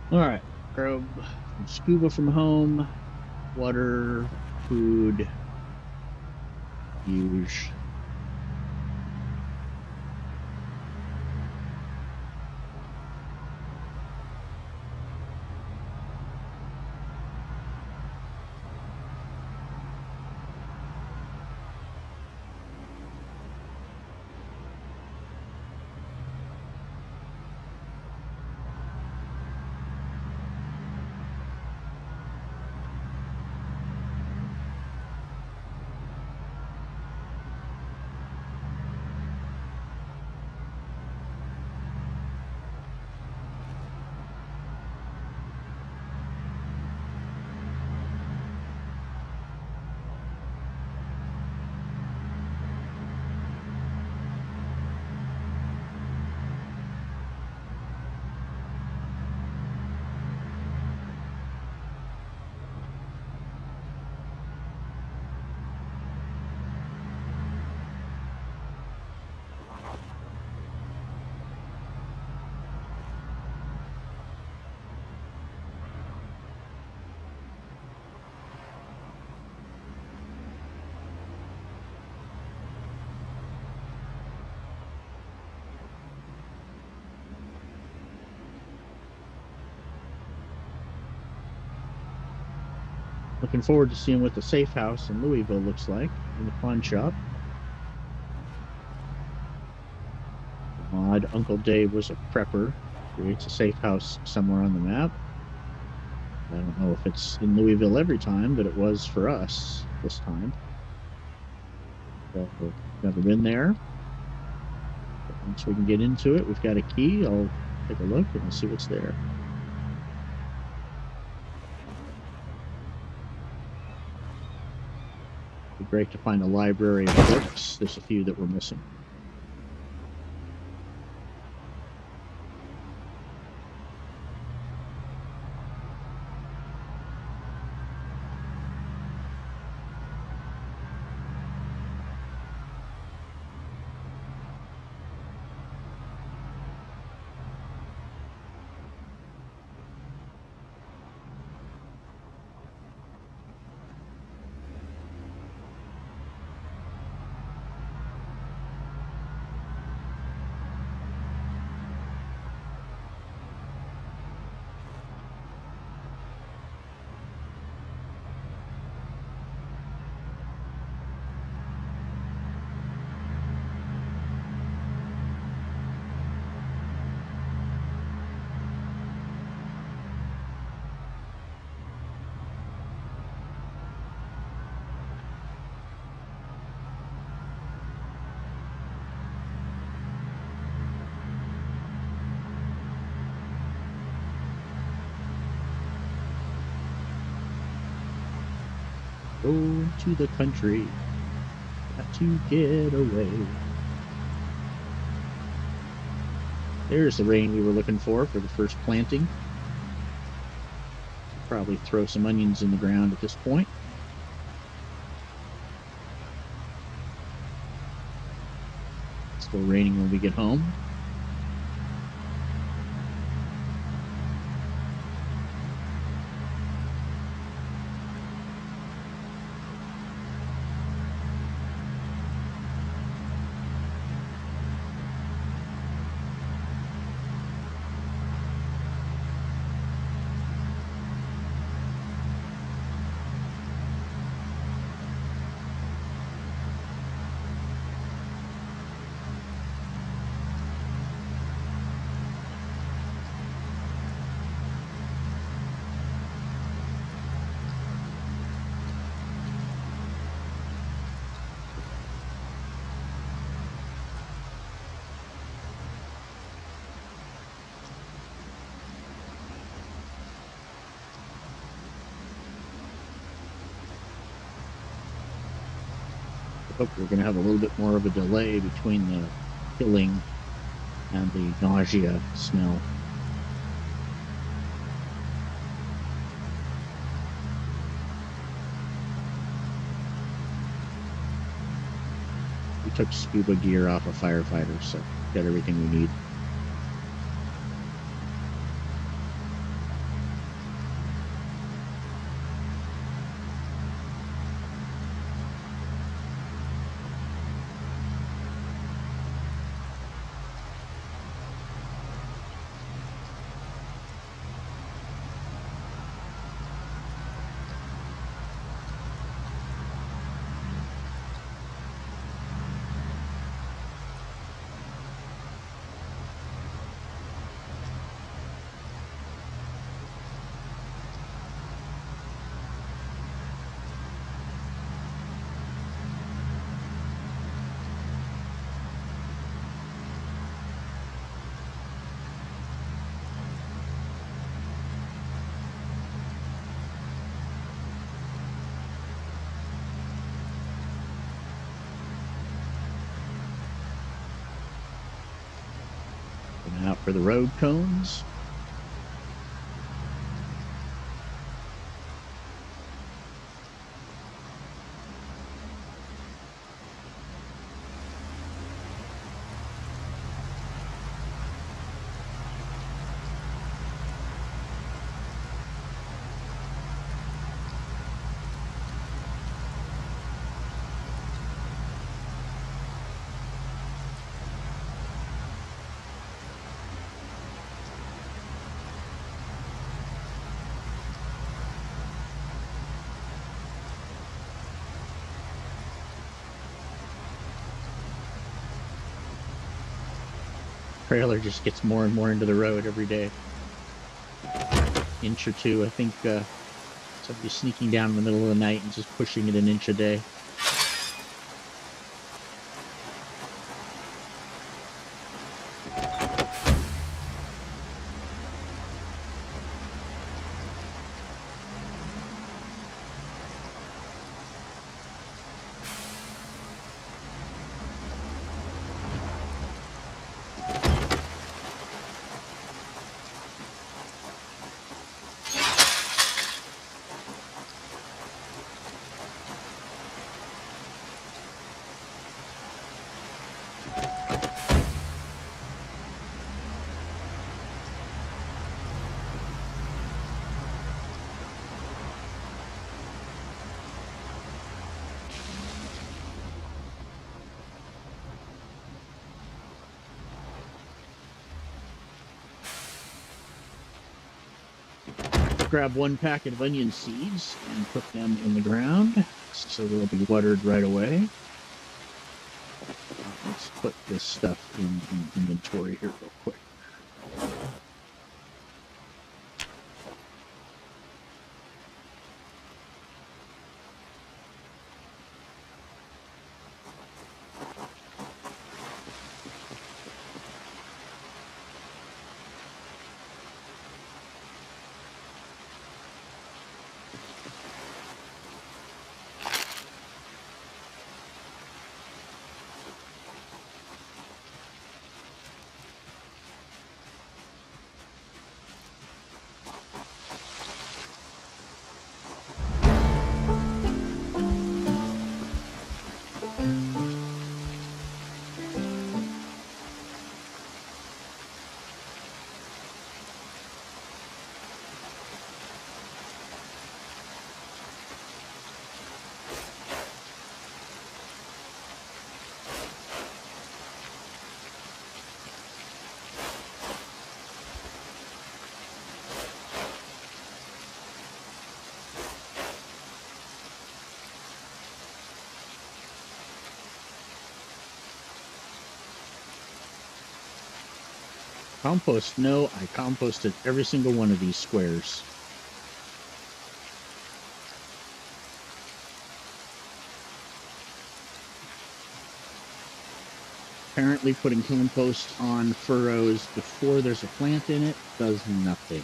[SPEAKER 1] All right, grab some scuba from home, water, food, use. Looking forward to seeing what the safe house in Louisville looks like in the pawn shop. Odd Uncle Dave was a prepper. Creates a safe house somewhere on the map. I don't know if it's in Louisville every time, but it was for us this time. So never been there. But once we can get into it, we've got a key. I'll take a look and we'll see what's there. It'd be great to find a library of books. There's a few that we're missing. go to the country. Got to get away. There's the rain we were looking for the first planting. Probably throw some onions in the ground at this point. Still raining when we get home. I hope we're going to have a little bit more of a delay between the killing and the nausea smell. We took scuba gear off of firefighters, so got everything we need. Out for the road cones. Trailer just gets more and more into the road every day. Inch or two, I think somebody's sneaking down in the middle of the night and just pushing it an inch a day. Grab one packet of onion seeds and put them in the ground so they'll be watered right away. Let's put this stuff in inventory here real quick. Compost? No, I composted every single one of these squares. Apparently putting compost on furrows before there's a plant in it does nothing.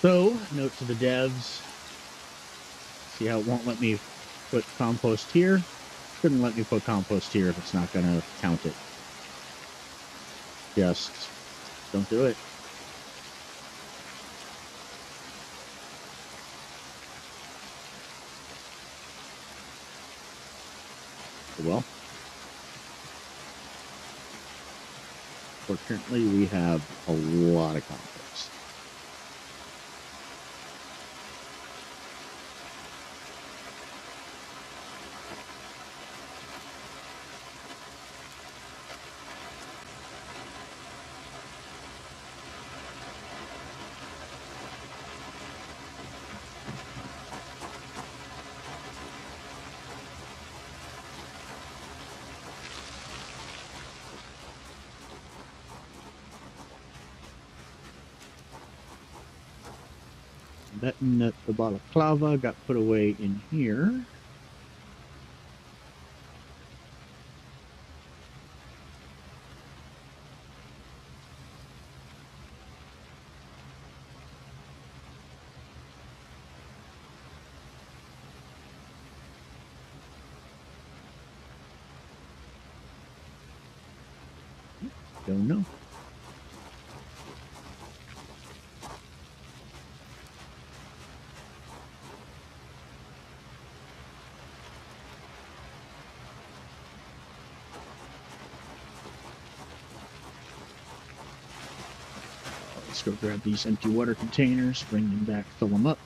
[SPEAKER 1] So, note to the devs, see how it won't let me put compost here? Couldn't let me put compost here if it's not going to count it. Just don't do it. Well, fortunately, we have a lot of compost. That the balaclava got put away in here. Don't know. Let's go grab these empty water containers, bring them back, fill them up.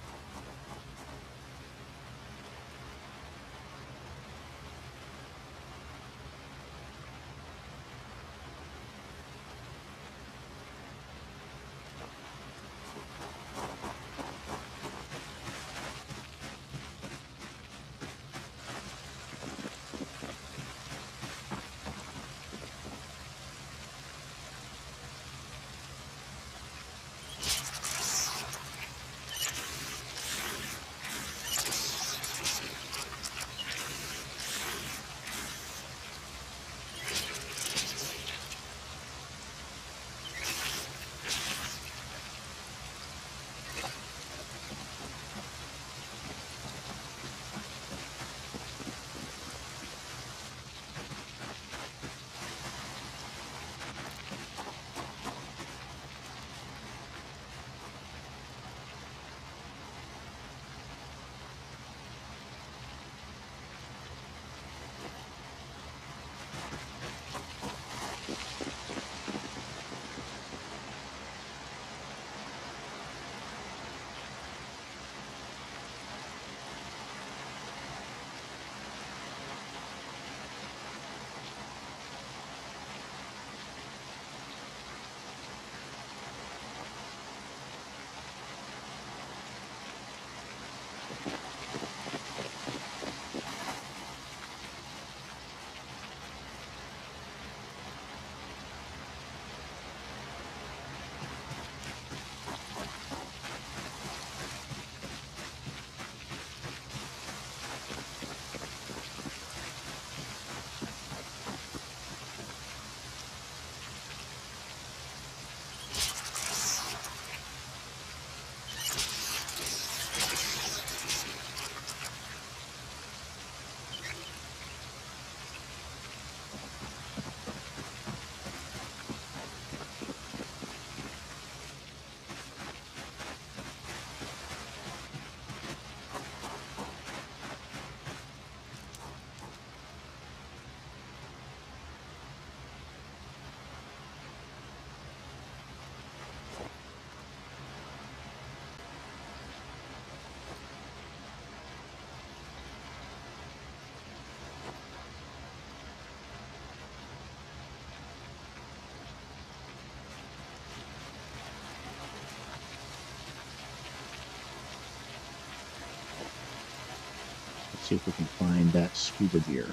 [SPEAKER 1] See if we can find that scuba gear.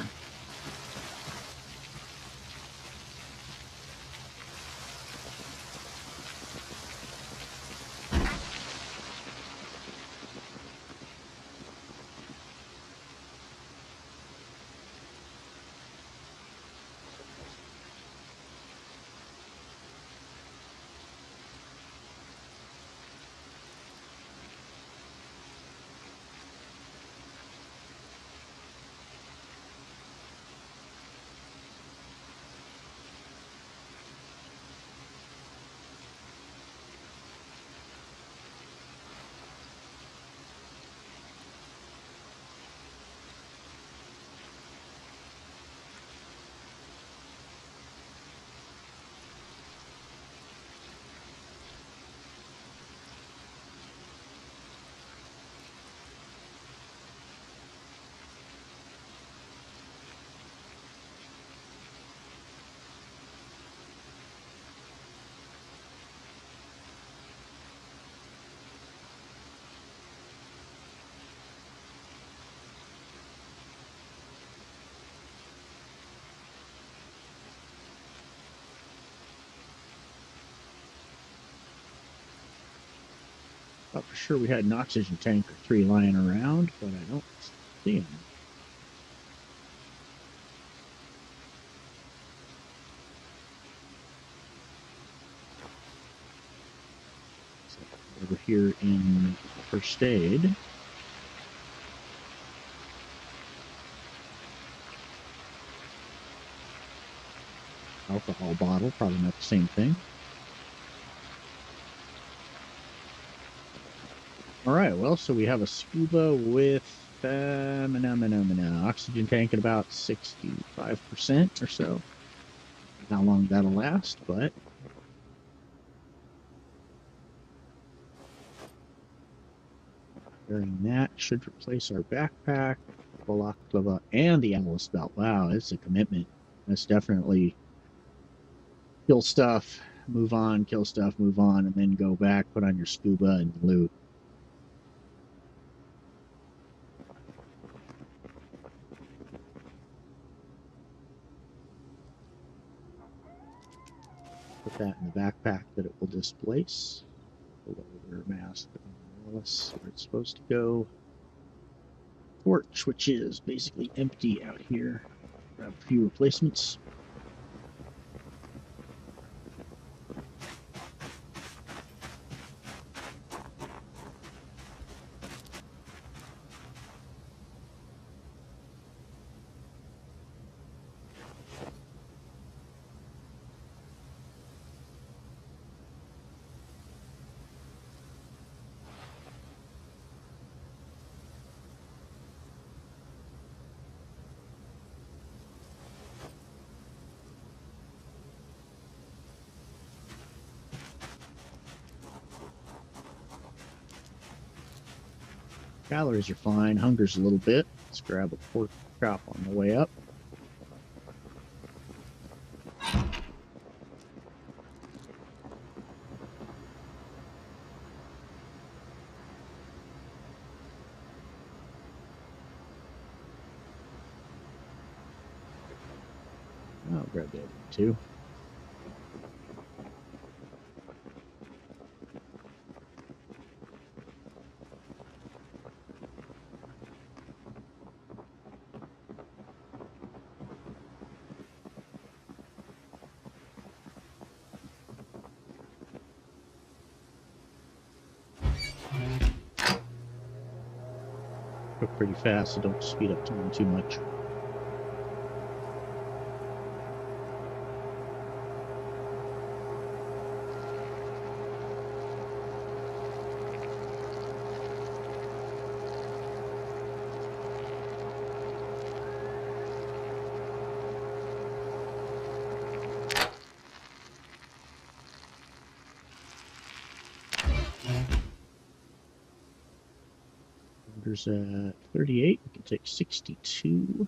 [SPEAKER 1] Thought for sure we had an oxygen tank or 3 lying around, but I don't see them. So over here in first aid. Alcohol bottle, probably not the same thing. All right, well, so we have a scuba with oxygen tank at about 65% or so. How long that'll last, but carrying that should replace our backpack, balaclava, and the endless belt. Wow, it's a commitment. That's definitely kill stuff, move on, kill stuff, move on, and then go back, put on your scuba and loot. Put that in the backpack that it will displace. Below their mask where it's supposed to go. Torch, which is basically empty out here. Grab a few replacements. Calories are fine. Hunger's a little bit. Let's grab a pork chop on the way up. I'll grab that too. Cook pretty fast, so don't speed up time too much. There's a 38. We can take 62. Do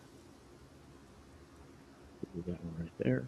[SPEAKER 1] that one right there.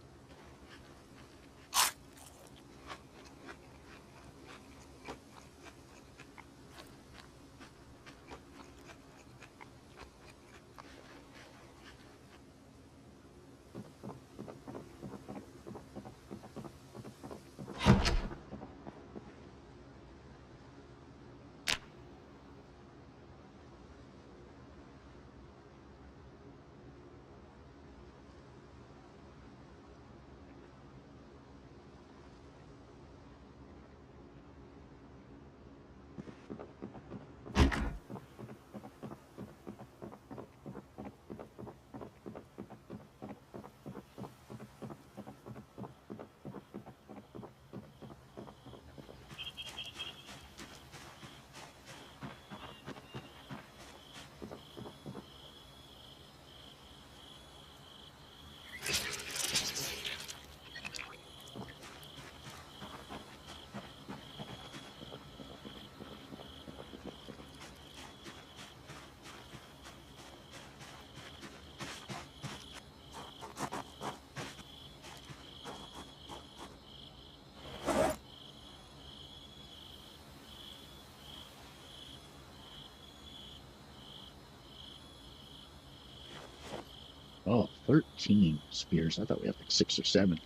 [SPEAKER 1] Oh, 13 spears. I thought we had like 6 or 7.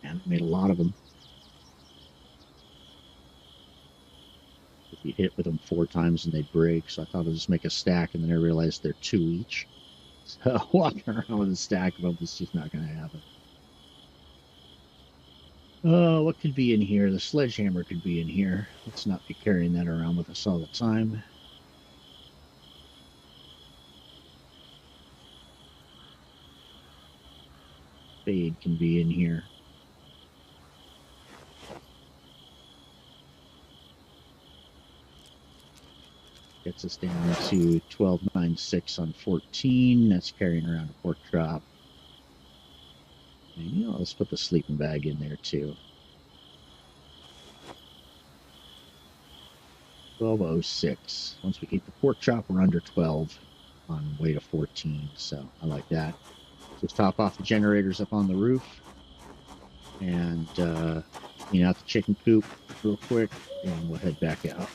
[SPEAKER 1] And we made a lot of them. If you hit with them 4 times and they break, so I thought I'd just make a stack, and then I realized they're 2 each. So walking around with a stack of them is just not going to happen. Oh, what could be in here? The sledgehammer could be in here. Let's not be carrying that around with us all the time. Spade can be in here. Gets us down to 1296 on 14. That's carrying around a pork chop. And, you know, let's put the sleeping bag in there too. 1206. Once we eat the pork chop, we're under 12 on way to 14. So I like that. Just top off the generators up on the roof and clean out the chicken coop real quick, and we'll head back out.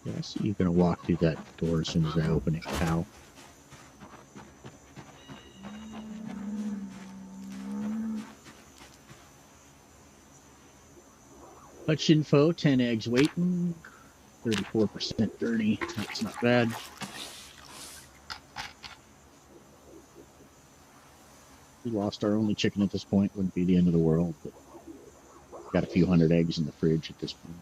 [SPEAKER 1] Yeah, I see you're going to walk through that door as soon as I open it, cow. Hutch info, 10 eggs waiting, 34% dirty. That's not bad. We lost our only chicken at this point. Wouldn't be the end of the world, but got a few hundred eggs in the fridge at this point.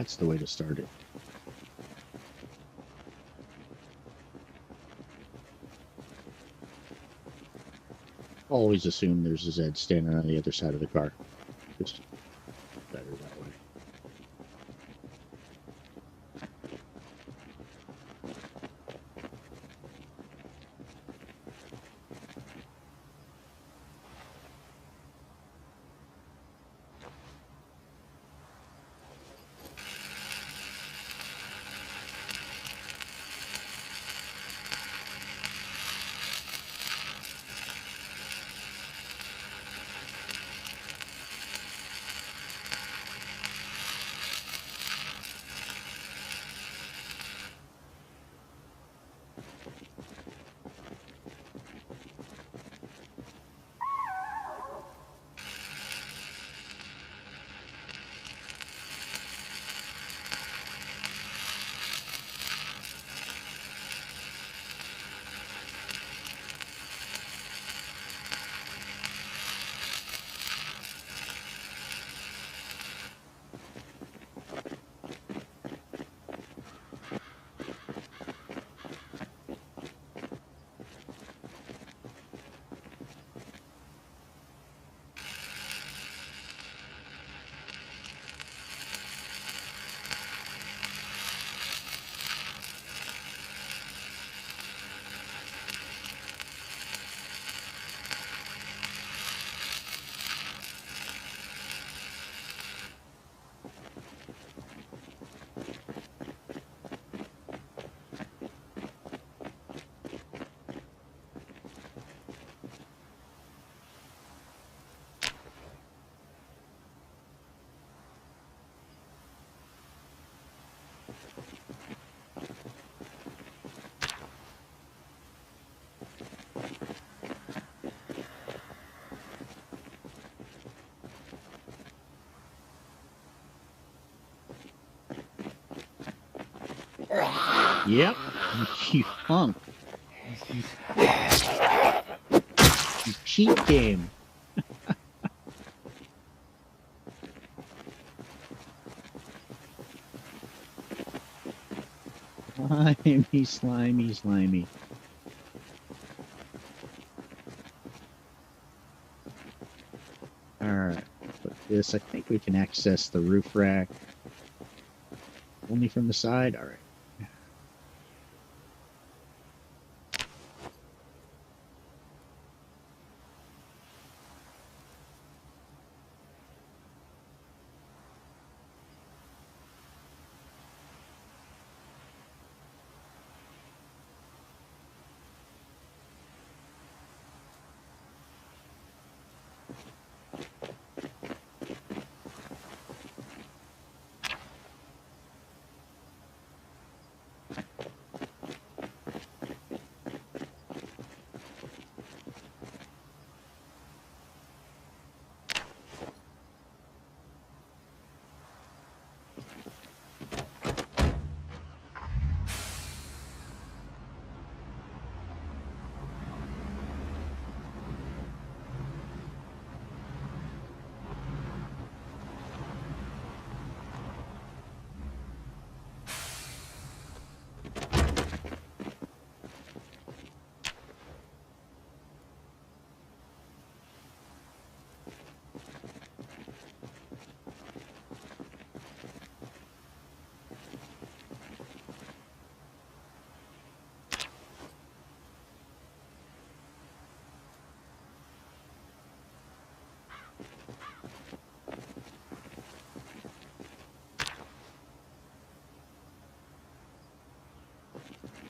[SPEAKER 1] That's the way to start it. Always assume there's a Zed standing on the other side of the car. Just better that way. Yep, you punk. You cheat game. Slimy, slimy, slimy. Alright, but this, I think we can access the roof rack only from the side. Alright.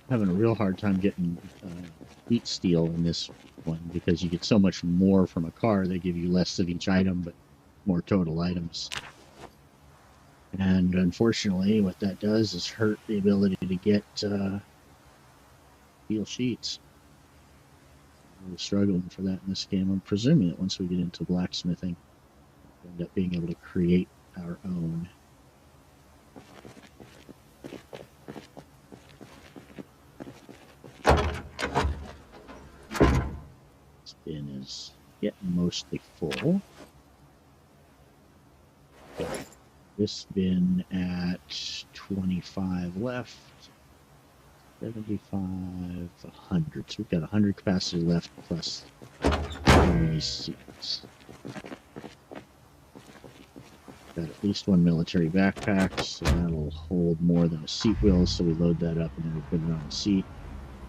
[SPEAKER 1] Having a real hard time getting wheat steel in this one because you get so much more from a car. They give you less of each item, but more total items. And unfortunately, what that does is hurt the ability to get steel sheets. We're struggling for that in this game. I'm presuming that once we get into blacksmithing, we'll end up being able to create our own. This bin is getting mostly full. Okay. this bin at 25 left, 75, 100. So we've got 100 capacity left plus 3 seats. Got at least one military backpack, so that'll hold more than a seat will. So we load that up and then we put it on a seat.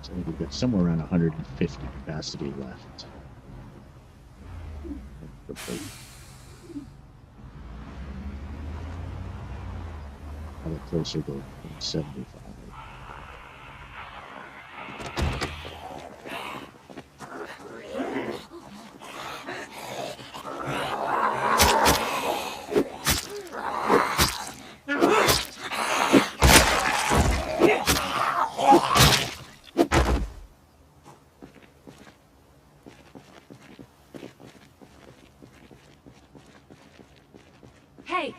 [SPEAKER 1] So I think we've got somewhere around 150 capacity left. Probably closer to 75.
[SPEAKER 2] Hey!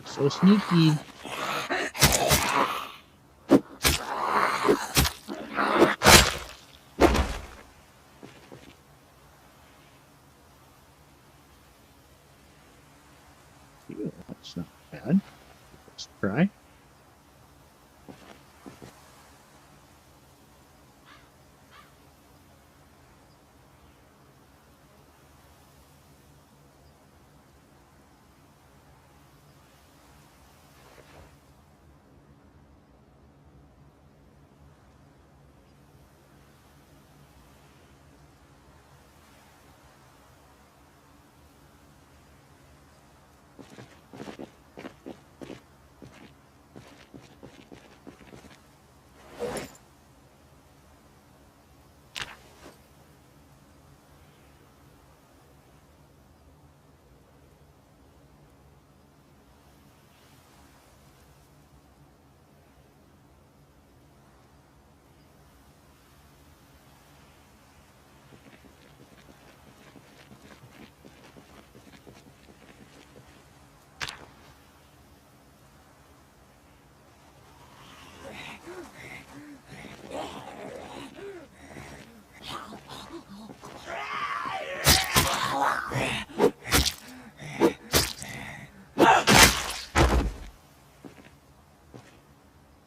[SPEAKER 1] So sneaky. That's not bad. Let's try.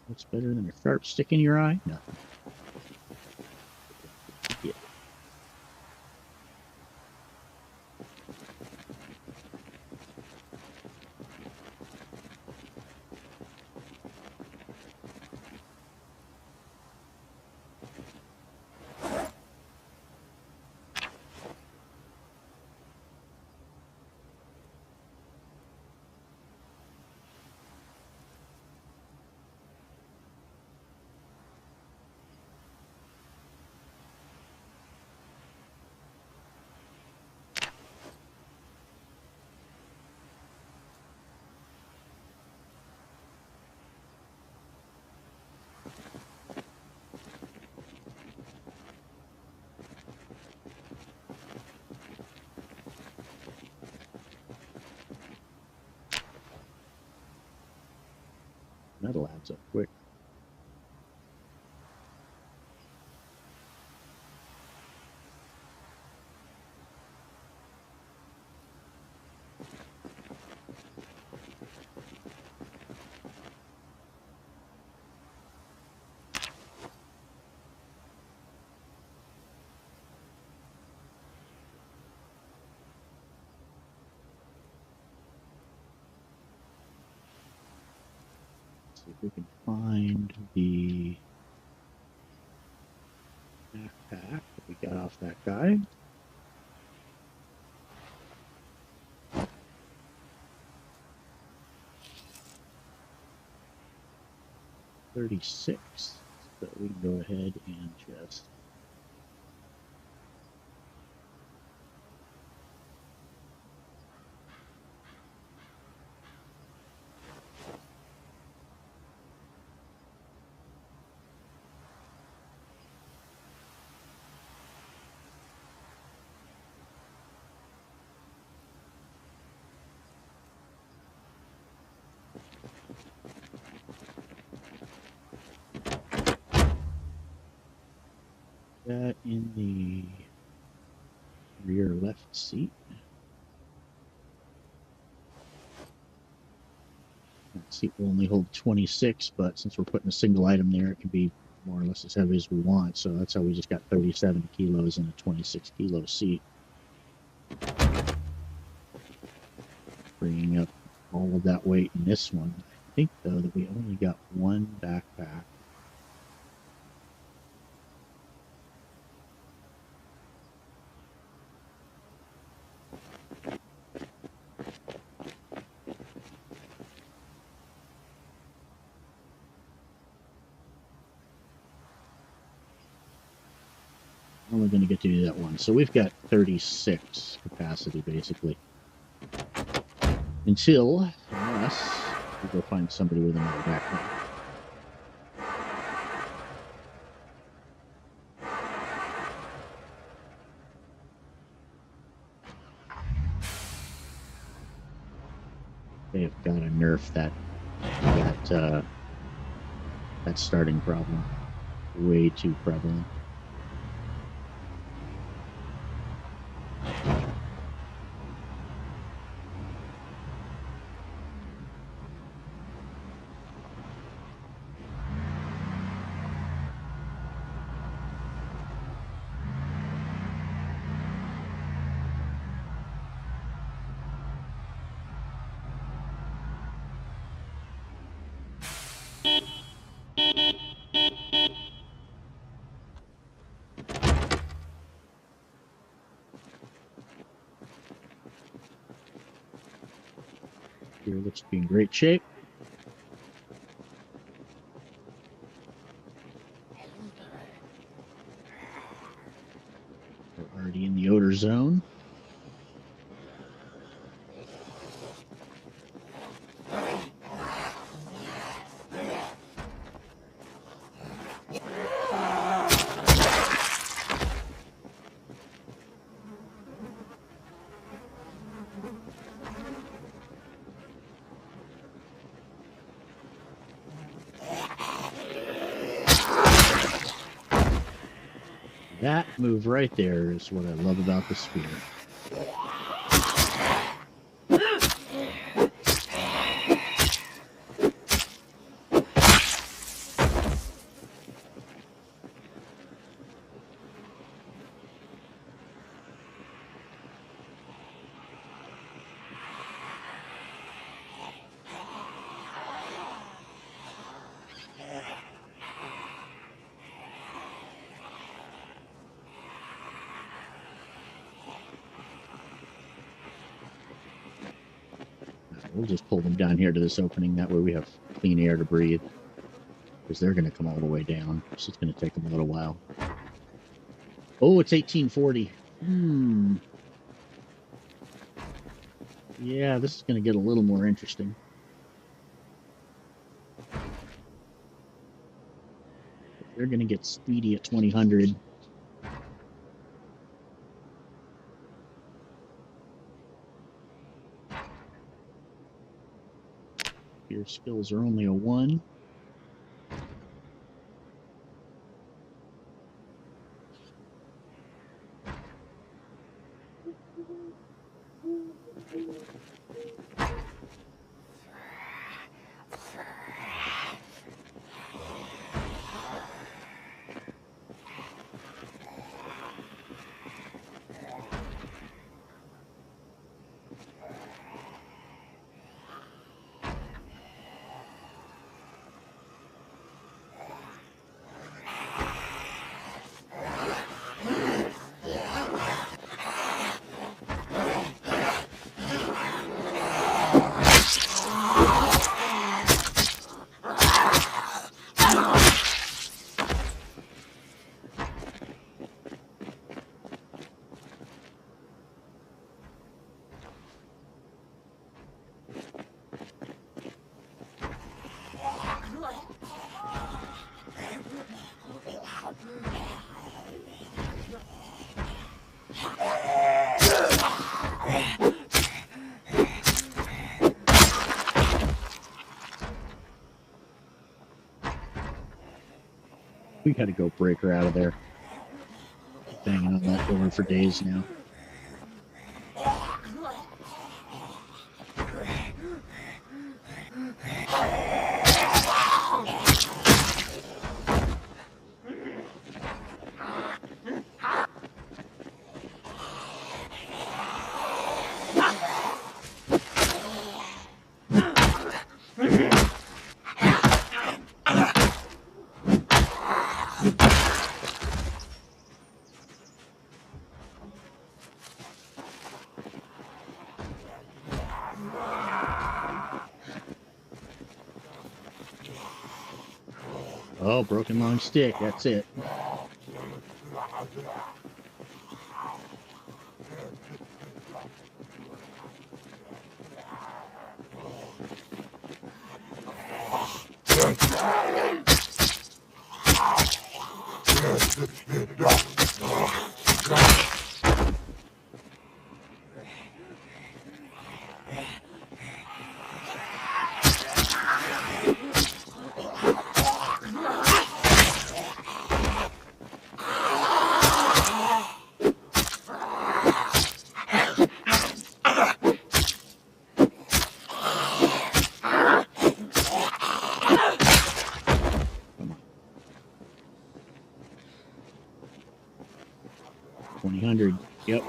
[SPEAKER 1] What's better than a sharp stick in your eye? Nothing. Yeah. That'll adds up quick. See if we can find the backpack that we got off that guy. $36. So we can go ahead and just that in the rear left seat. That seat will only hold 26, but since we're putting a single item there, it can be more or less as heavy as we want. So that's how we just got 37 kilos in a 26 kilo seat. Bringing up all of that weight in this one. I think, though, that we only got one backpack. Only going to get to do that one. So we've got 36 capacity, basically. Unless we go find somebody with another backpack. They have got to nerf that starting problem. Way too prevalent. Here looks to be in great shape. We're already in the odor zone. That move right there is what I love about the spear. We'll just pull them down here to this opening. That way we have clean air to breathe. Because they're going to come all the way down. So it's going to take them a little while. Oh, it's 1840. Yeah, this is going to get a little more interesting. They're going to get speedy at 2000. Your skills are only a 1. We got to go break her out of there. Banging on that door for days now. Oh, broken long stick. That's it. Come on. 2000. Yep.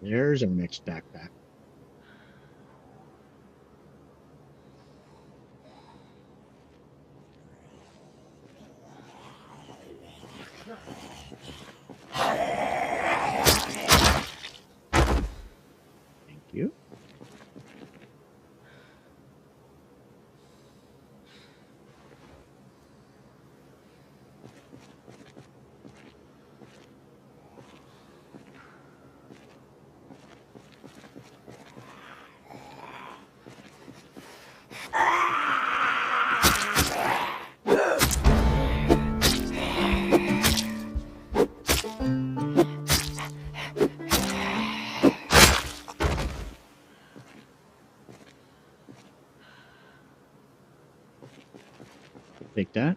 [SPEAKER 1] There's our next backpack. Thank you. Take that.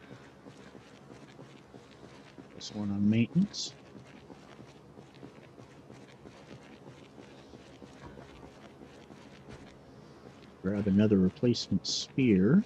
[SPEAKER 1] This one on maintenance. Grab another replacement spear.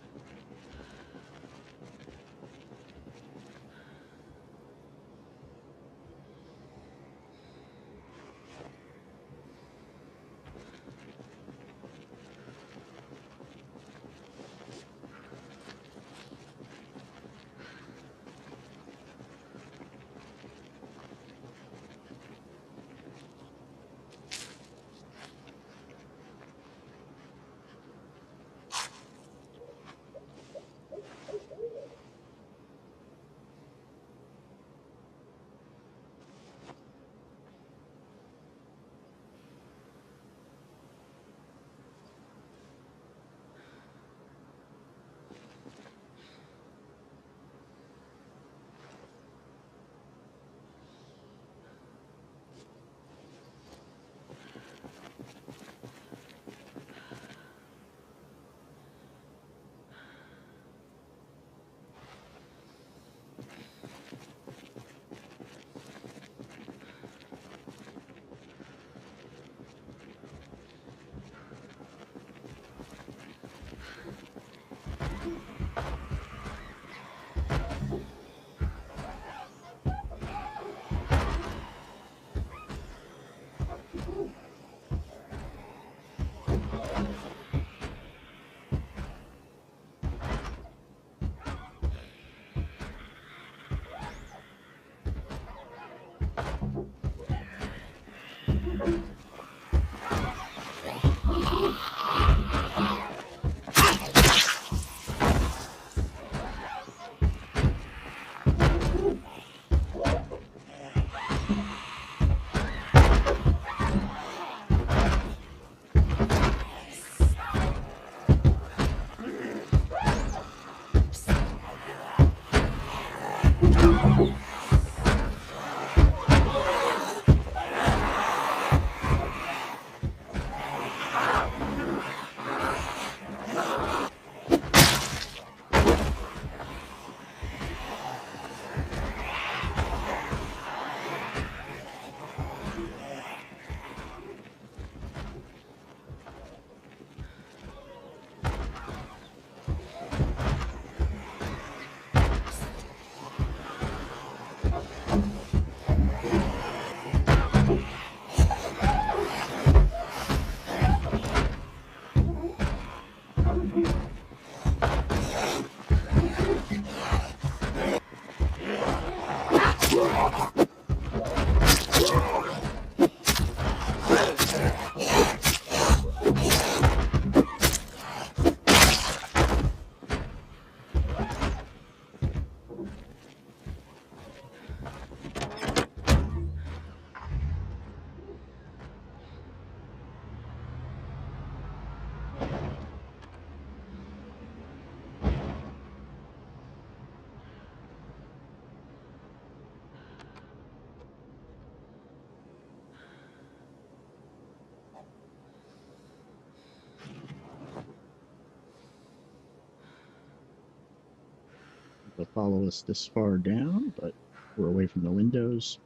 [SPEAKER 1] They'll follow us this far down, but we're away from the windows.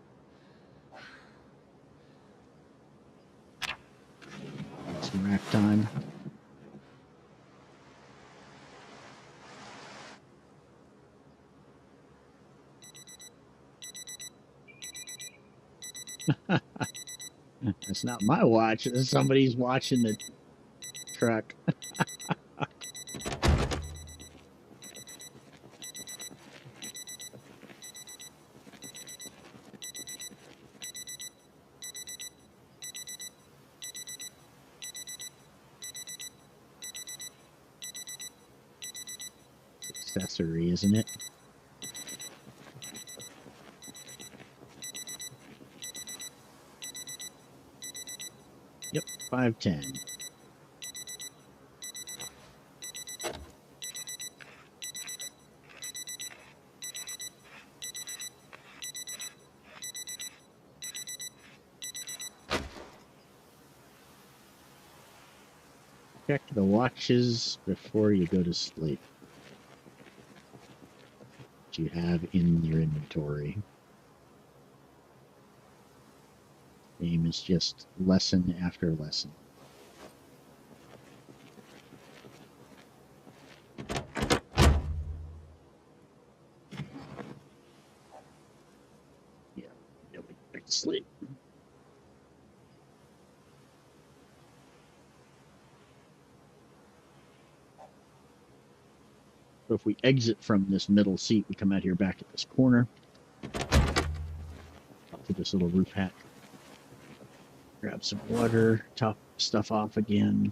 [SPEAKER 1] Some rack time. That's not my watch. Somebody's watching the truck. Accessory, isn't it? Yep, 510. Check the watches before you go to sleep. What you have in your inventory. Game is just lesson after lesson. Yeah, nobody back to sleep. So if we exit from this middle seat, we come out here back at this corner. Up to this little roof hatch. Grab some water, top stuff off again.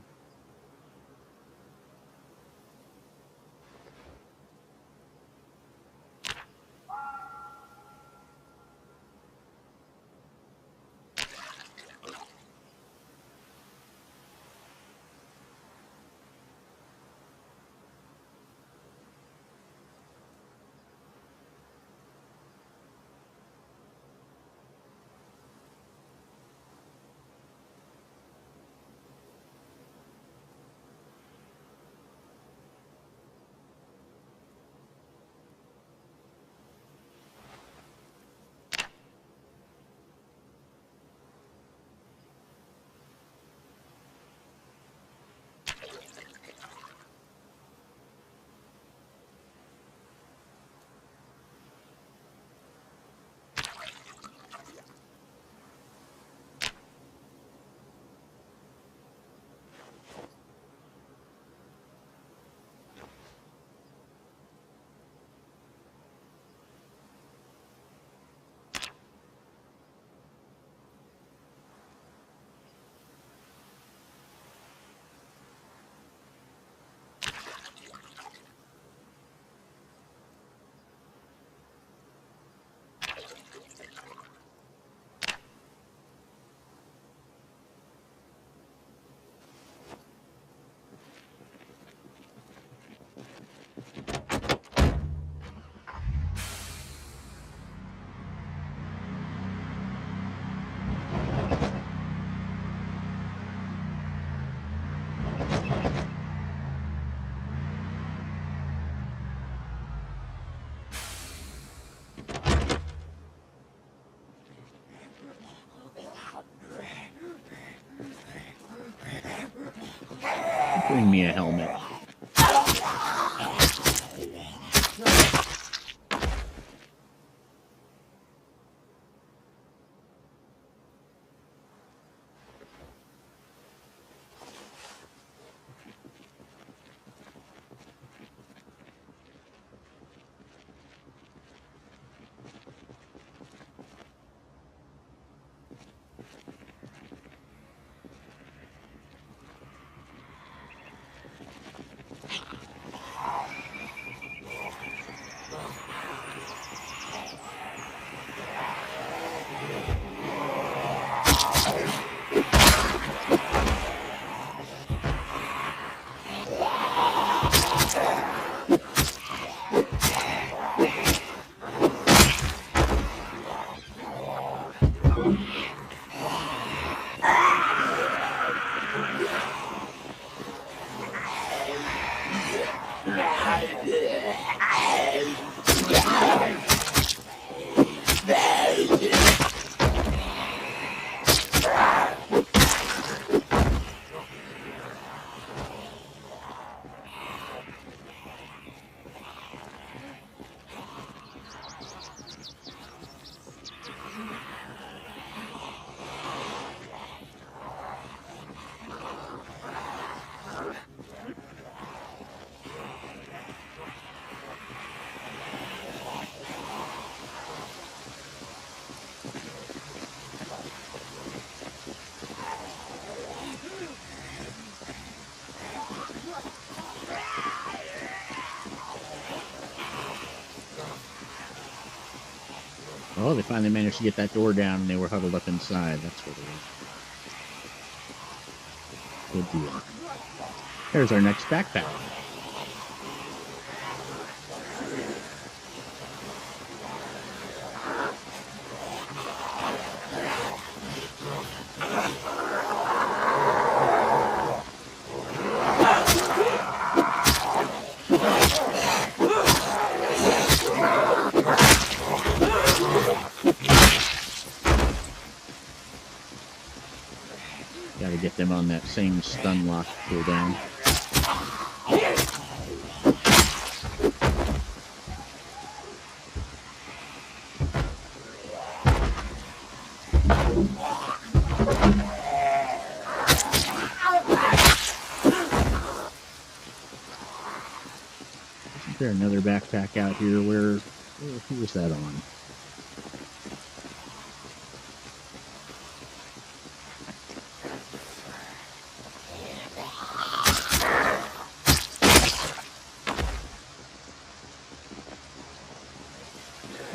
[SPEAKER 1] Bring me a helmet. Oh, they finally managed to get that door down, and they were huddled up inside. That's what it was. Good deal. There's our next backpack. Got to get them on that same stun lock cooldown. Isn't there another backpack out here? Who was that on?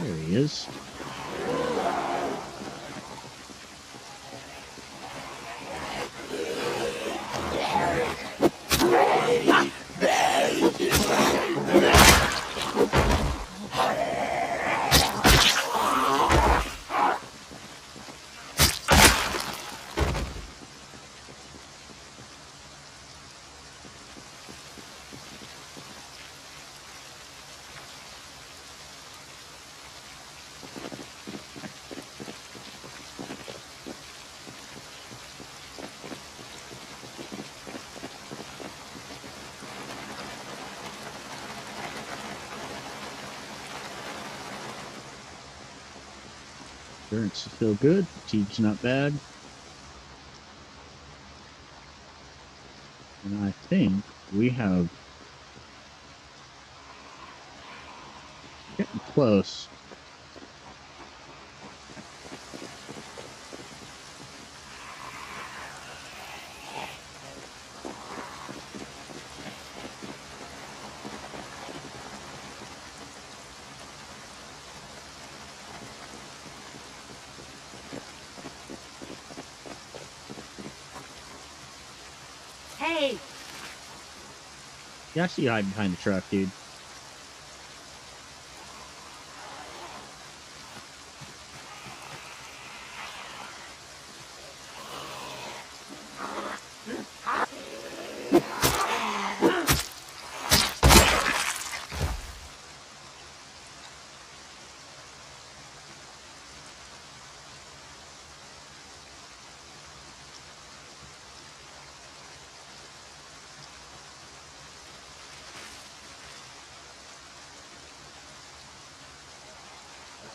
[SPEAKER 1] There he is. Endurance is still good. Fatigue's not bad. And I think we have getting close.
[SPEAKER 2] Hey!
[SPEAKER 1] Yeah, I see you hiding behind the truck, dude.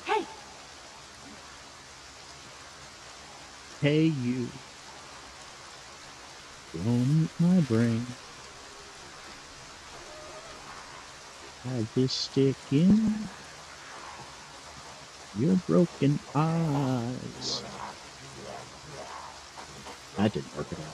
[SPEAKER 2] Hey!
[SPEAKER 1] Hey, you. Don't eat my brain. Have this stick in your broken eyes. That didn't work at all.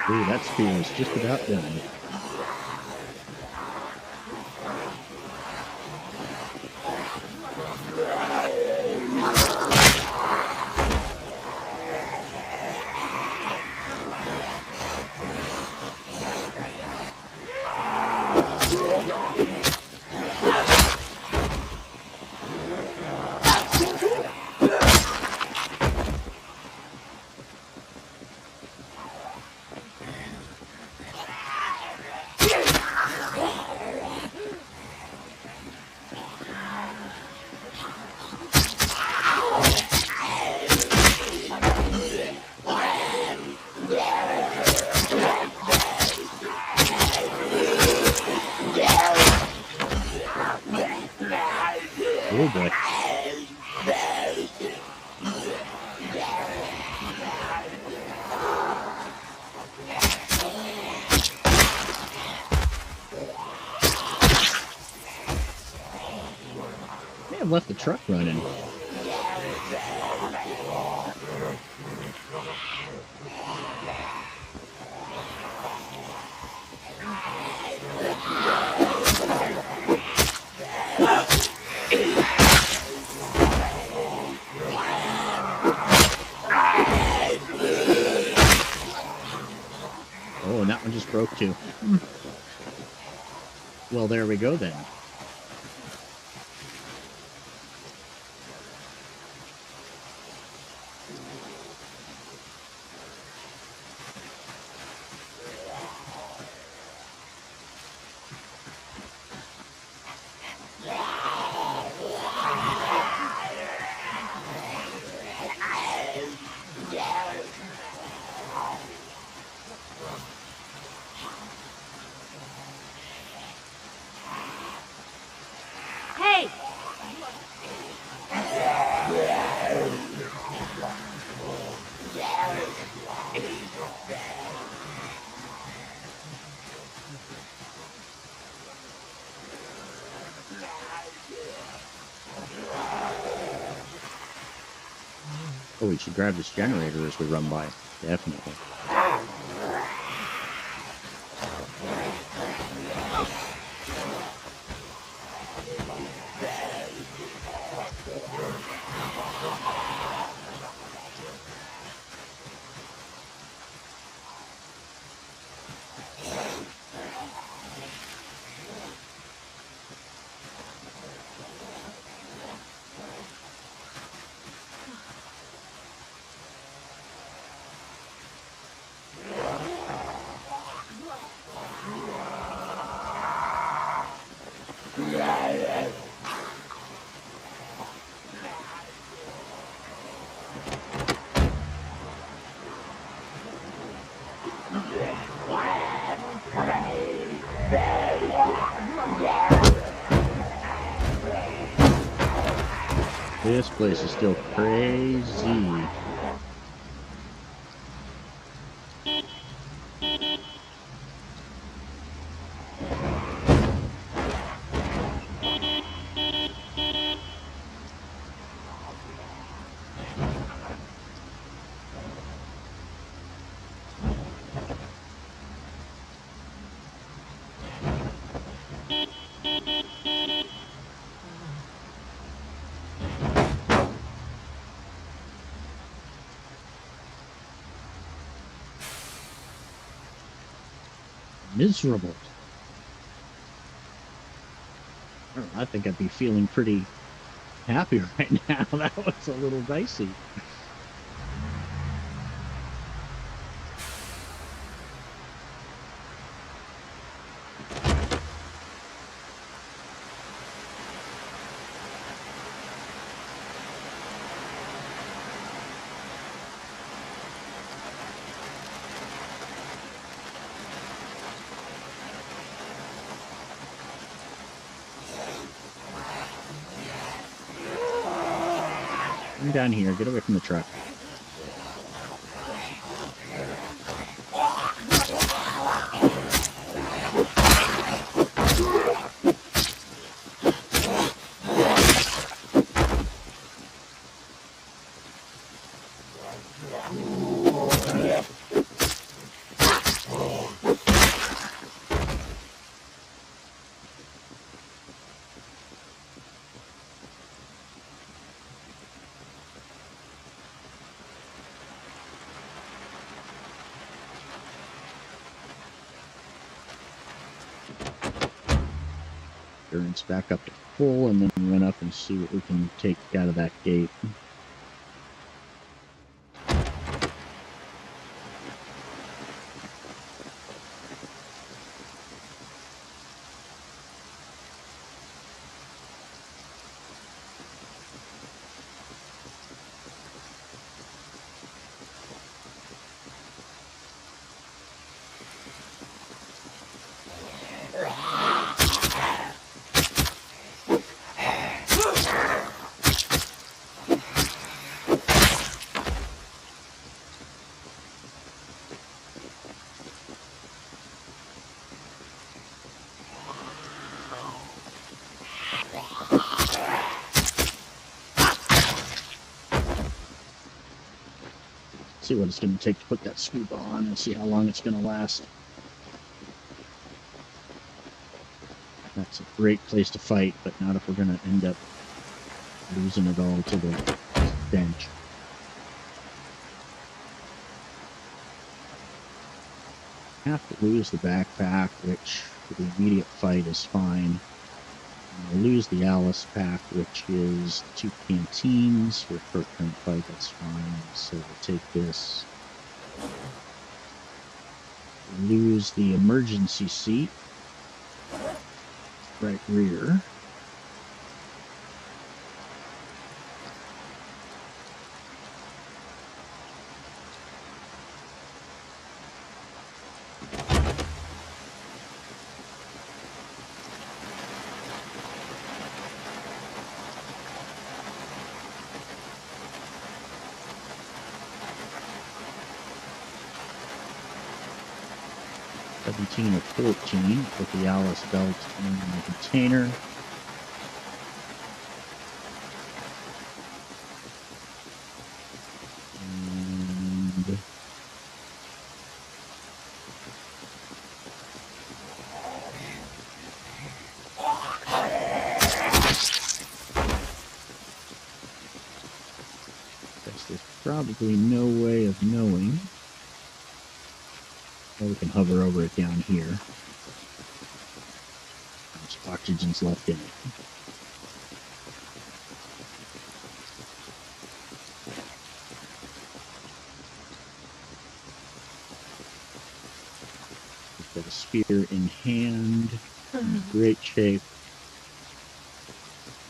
[SPEAKER 1] Ooh, that spear is just about done. Oh boy. May have left the truck running. Oh, and that one just broke too. Well, there we go then.
[SPEAKER 2] Hey!
[SPEAKER 1] Oh, we should grab this generator as we run by. Definitely. This place is still crazy. Miserable. I don't know, I think I'd be feeling pretty happy right now. That was a little dicey. Come down here. Get away from the truck. Endurance back up to full, and then run up and see what we can take out of that gate. See what it's going to take to put that scuba on and see how long it's going to last. That's a great place to fight, but not if we're going to end up losing it all to the bench. Have to lose the backpack, which for the immediate fight is fine. We'll lose the Alice pack, which is 2 canteens. For a short-term fight, that's fine. So we'll take this. We'll lose the emergency seat, right rear. Or 14, put the Alice belt in the container. And guess there's probably no way of knowing. Well, we can hover over it down here. There's oxygen's left in it. We've got a spear in hand. In great shape.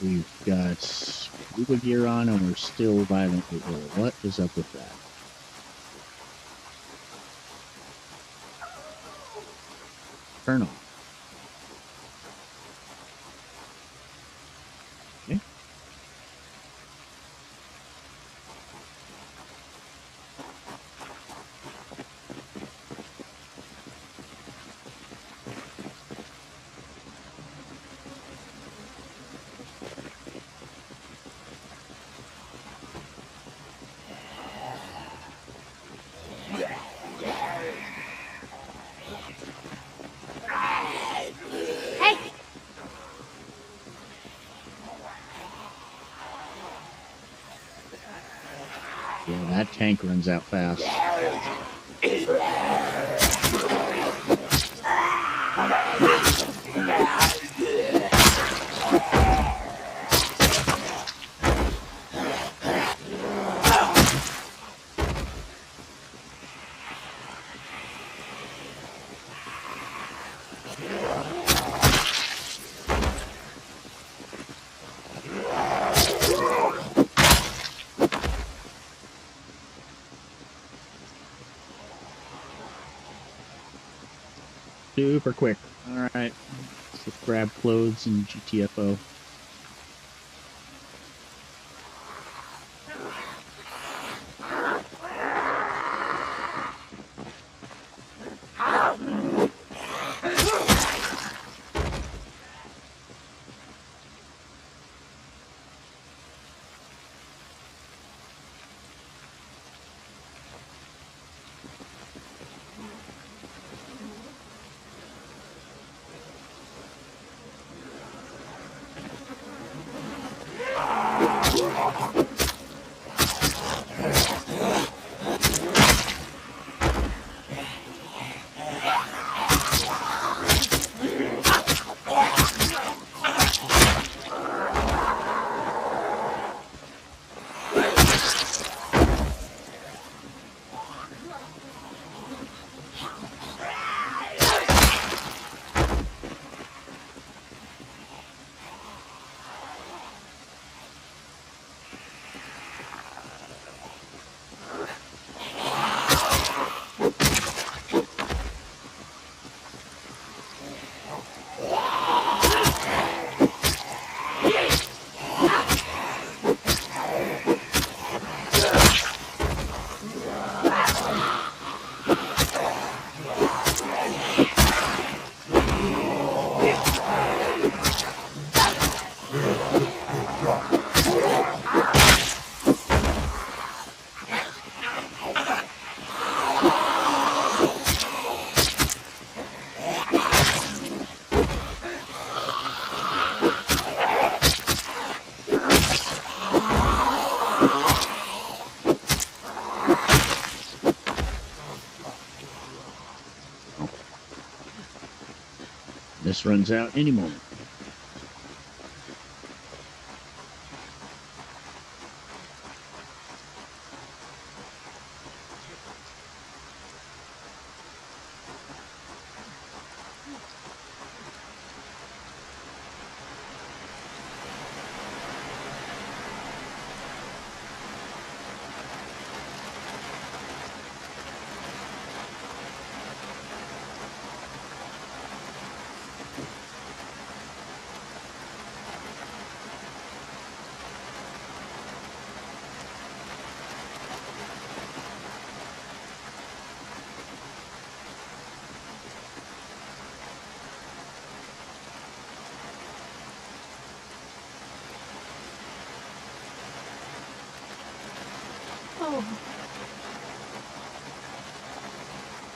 [SPEAKER 1] We've got scuba gear on and we're still violently ill. What is up with that? Turn off. Okay. Yeah, that tank runs out fast. Super quick. Alright. Let's just grab clothes and GTFO. This runs out any moment.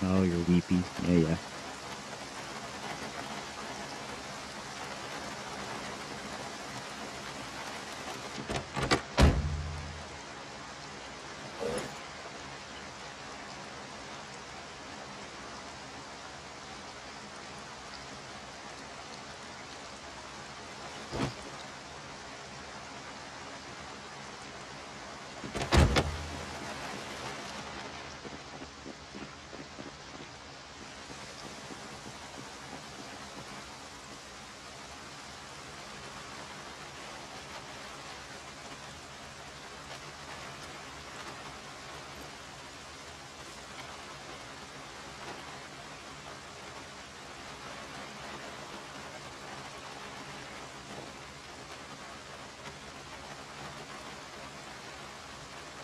[SPEAKER 1] Oh, you're weepy. Yeah.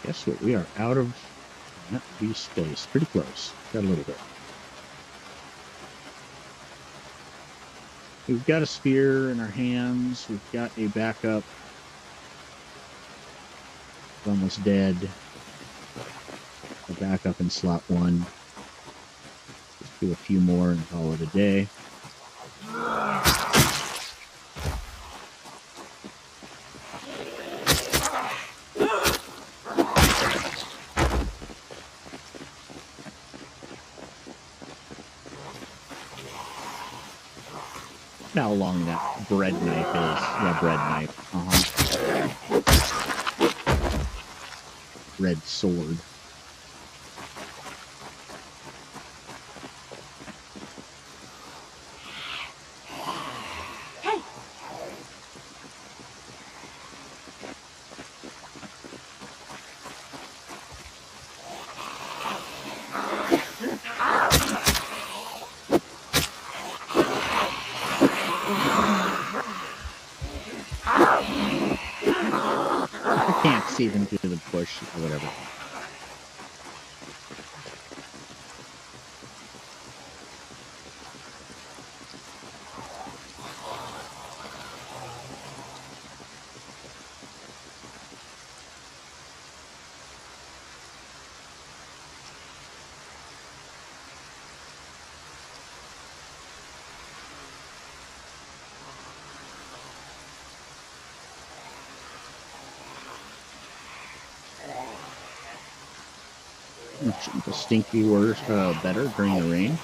[SPEAKER 1] Guess what? We are out of empty space. Pretty close. Got a little bit. We've got a spear in our hands. We've got a backup. It's almost dead. A backup in slot 1. Just do a few more and call it a day. How long that bread knife is. Yeah, bread knife. Red sword. Can't see them through the bush or whatever. Shouldn't the stink be worse, better during the rain?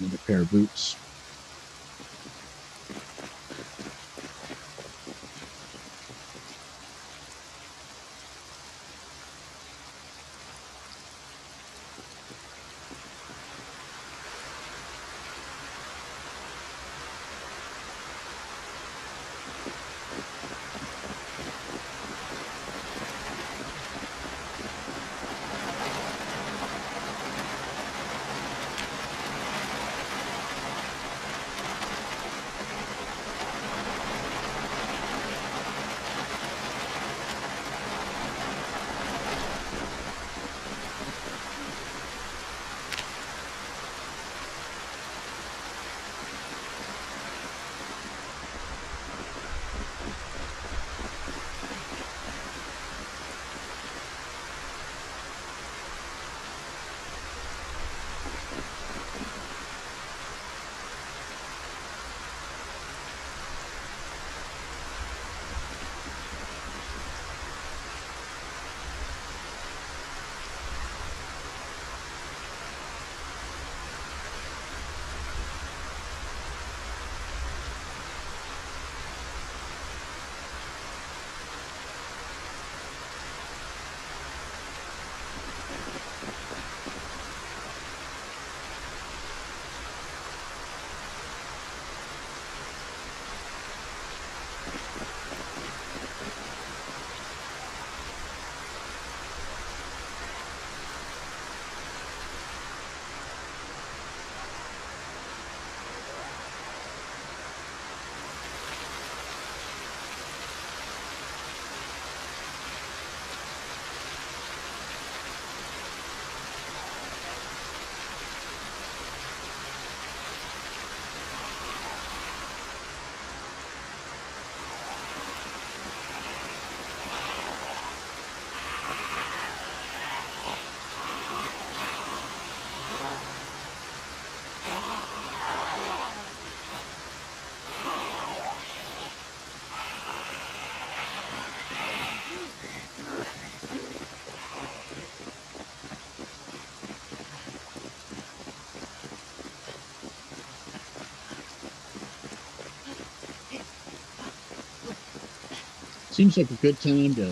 [SPEAKER 1] Need a pair of boots. Seems like a good time to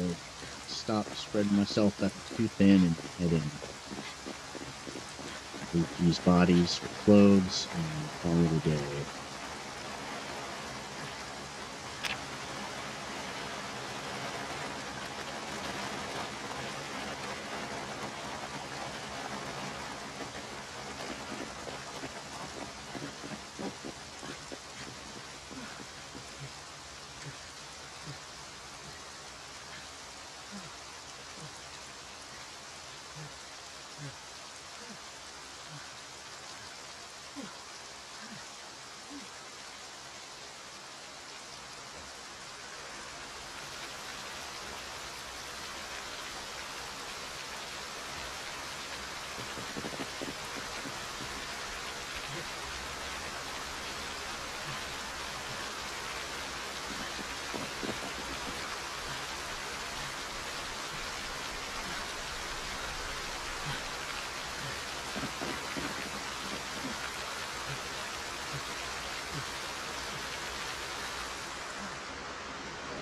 [SPEAKER 1] stop spreading myself out too thin and head in. Leave these bodies for clothes and call it a day.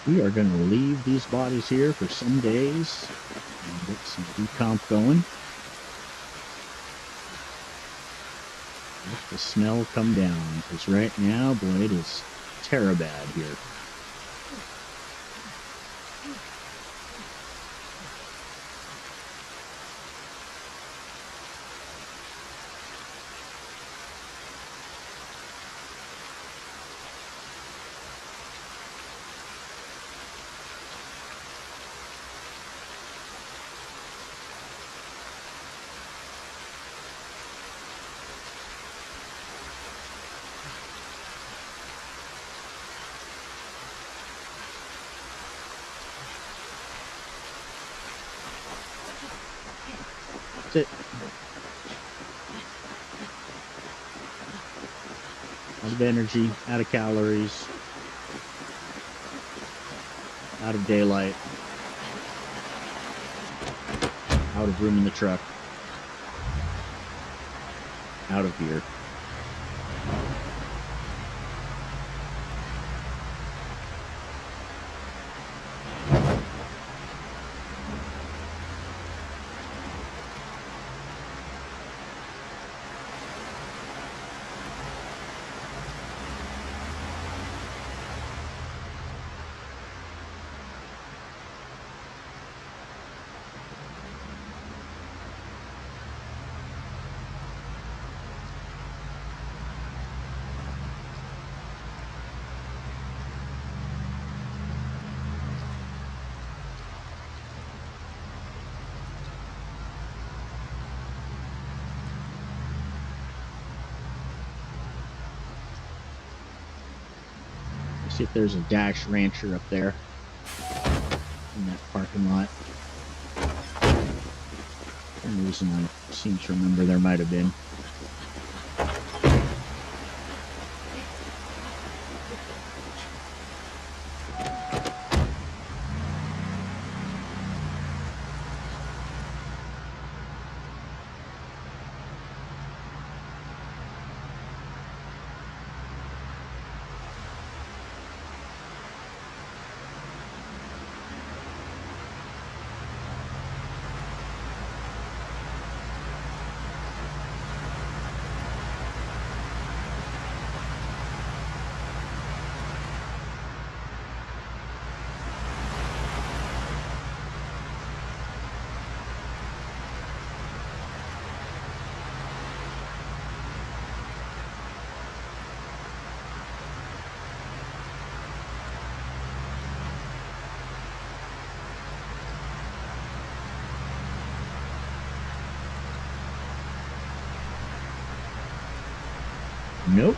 [SPEAKER 1] We are going to leave these bodies here for some days and get some decomp going. Let the smell come down, because right now, boy, it is terror-bad here. That's it. Out of energy, out of calories, out of daylight, out of room in the truck, out of here. See if there's a Dash Rancher up there in that parking lot. For some reason I seem to remember there might have been. Nope.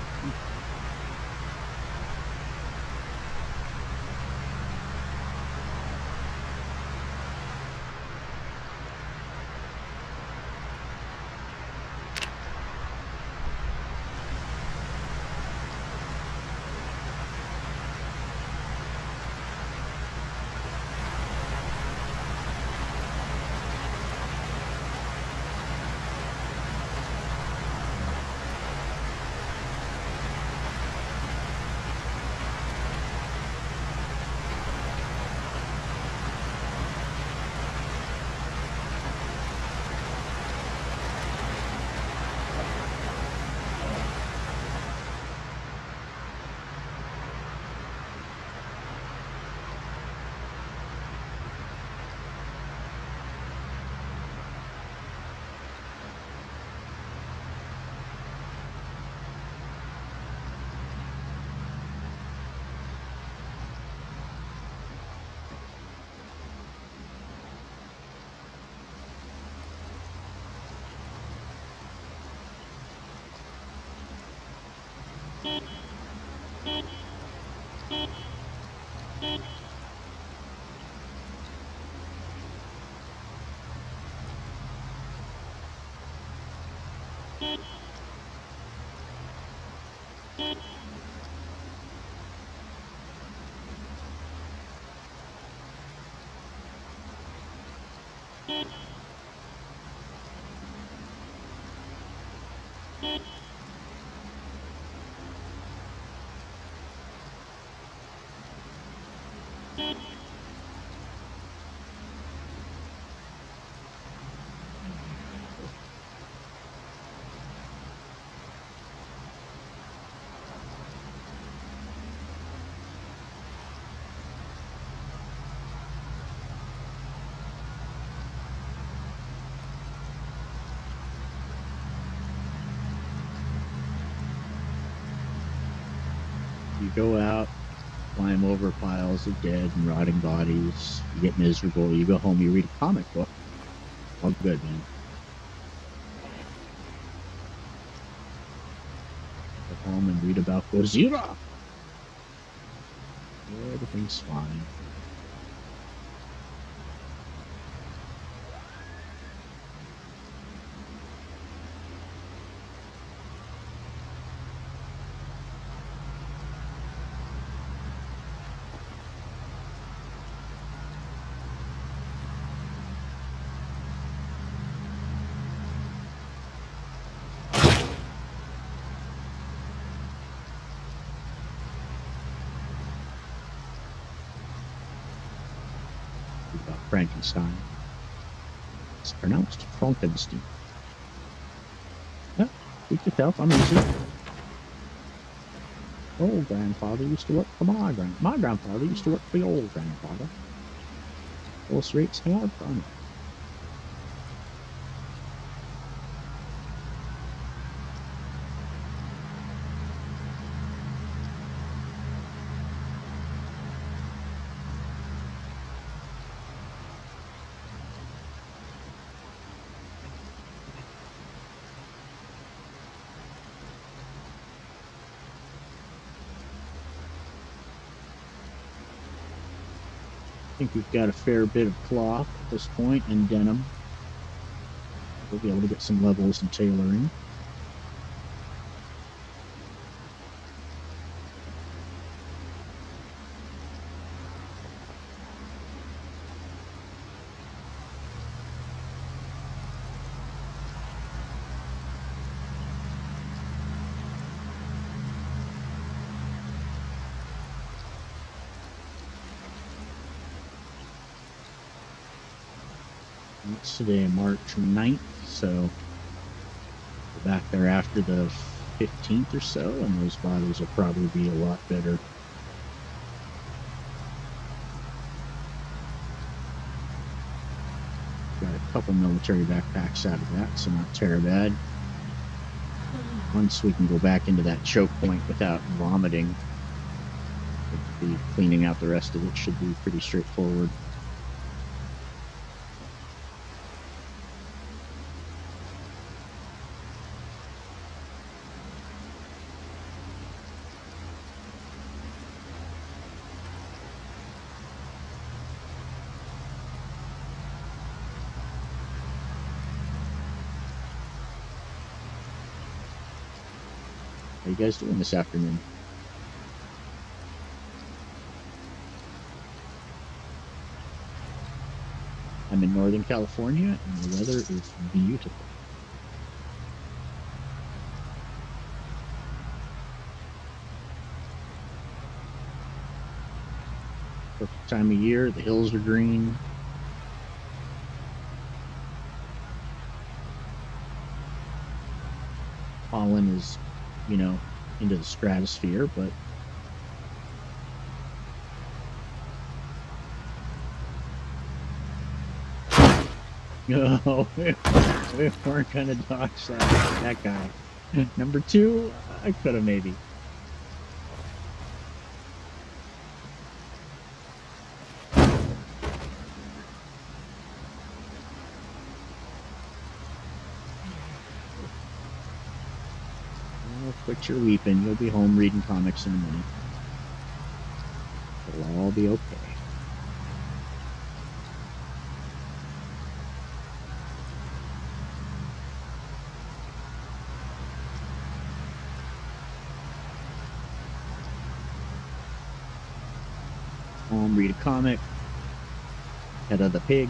[SPEAKER 1] You go out, climb over piles of dead and rotting bodies. You get miserable. You go home. You read a comic book. All good, man. Go home and read about Godzilla. Everything's fine. About Frankenstein. It's pronounced Frankenstein. Yeah, keep yourself. I'm easy. Old grandfather used to work for my grandfather used to work for your old grandfather. Horse rates hard fun. I think we've got a fair bit of cloth at this point and denim. We'll be able to get some levels and tailoring. It's today, March 9th, so we're back there after the 15th or so, and those bottles will probably be a lot better. Got a couple military backpacks out of that, so not terribly bad. Once we can go back into that choke point without vomiting, the cleaning out the rest of it should be pretty straightforward. How you guys doing this afternoon? I'm in Northern California, and the weather is beautiful. Perfect time of year. The hills are green. Pollen is, into the stratosphere, but no, we weren't gonna dodge that guy. Number 2, I could have maybe. Quit your weeping. You'll be home reading comics in a minute. It'll all be okay. Read a comic, head of the pig,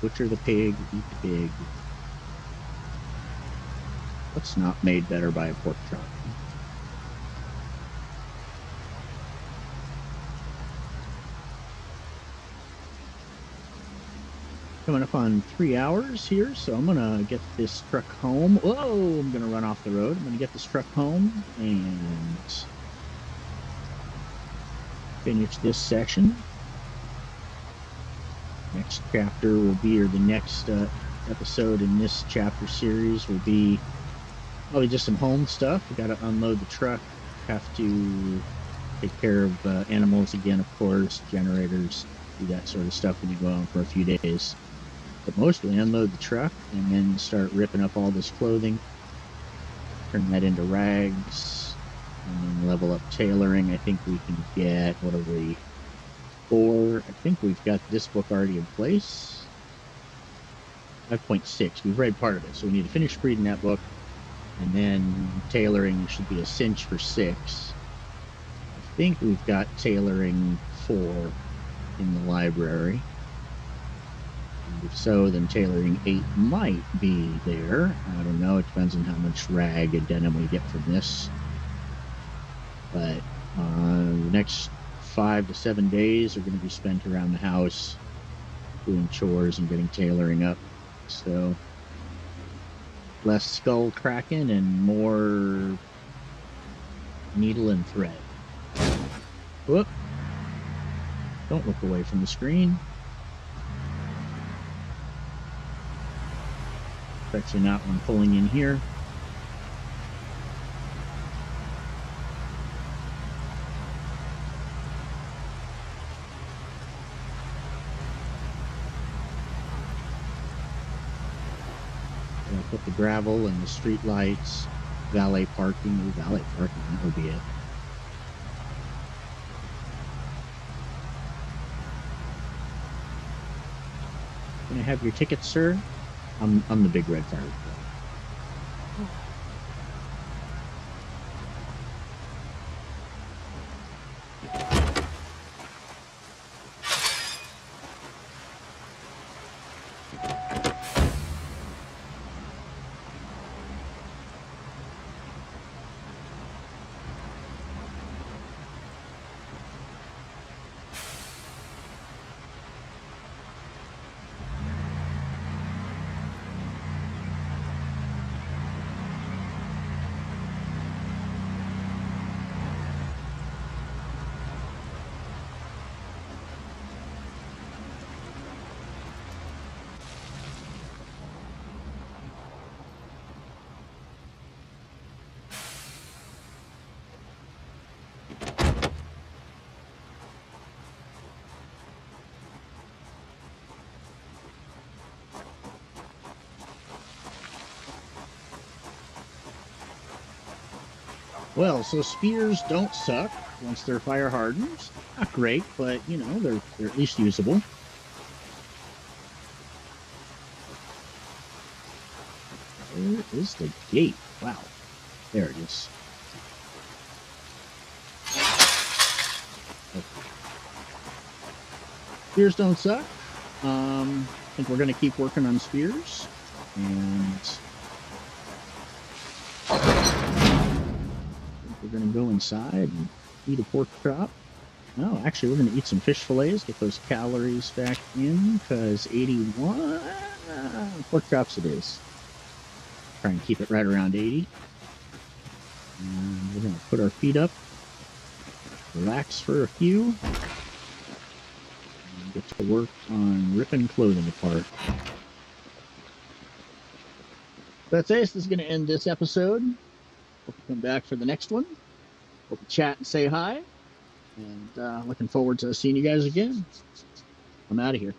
[SPEAKER 1] butcher the pig, eat the pig. What's not made better by a pork chop? Coming up on 3 hours here, so I'm gonna get this truck home. Whoa, I'm gonna run off the road. I'm gonna get this truck home and finish this session. Next chapter will be, or the next episode in this chapter series will be probably just some home stuff. We got to unload the truck, have to take care of animals again, of course, generators, do that sort of stuff when you go on for a few days. But mostly unload the truck and then start ripping up all this clothing, turn that into rags, and then level up tailoring. I think we can get, what are we, 4? I think we've got this book already in place. 5.6, we've read part of it, so we need to finish reading that book, and then tailoring should be a cinch for 6. I think we've got tailoring 4 in the library. And if so, then tailoring 8 might be there. I don't know, it depends on how much rag and denim we get from this. But the next 5 to 7 days are going to be spent around the house doing chores and getting tailoring up. So less skull cracking and more needle and thread. Whoop. Don't look away from the screen. Especially not when pulling in here. Put the gravel and the street lights, valet parking, that would be it. Can I have your ticket, sir? I'm the big red fire. Well, so spears don't suck once they're fire hardened. Not great, but you know, they're at least usable. Where is the gate? Wow. There it is. Okay. Spears don't suck. I think we're going to keep working on spears. And we're going to go inside and eat a pork chop. No, actually, we're going to eat some fish fillets, get those calories back in, because 81 pork chops it is. Try and keep it right around 80. And we're going to put our feet up, relax for a few, and get to work on ripping clothing apart. That's Ace. This is going to end this episode. Hope you come back for the next one. Hope you chat and say hi. And looking forward to seeing you guys again. I'm out of here.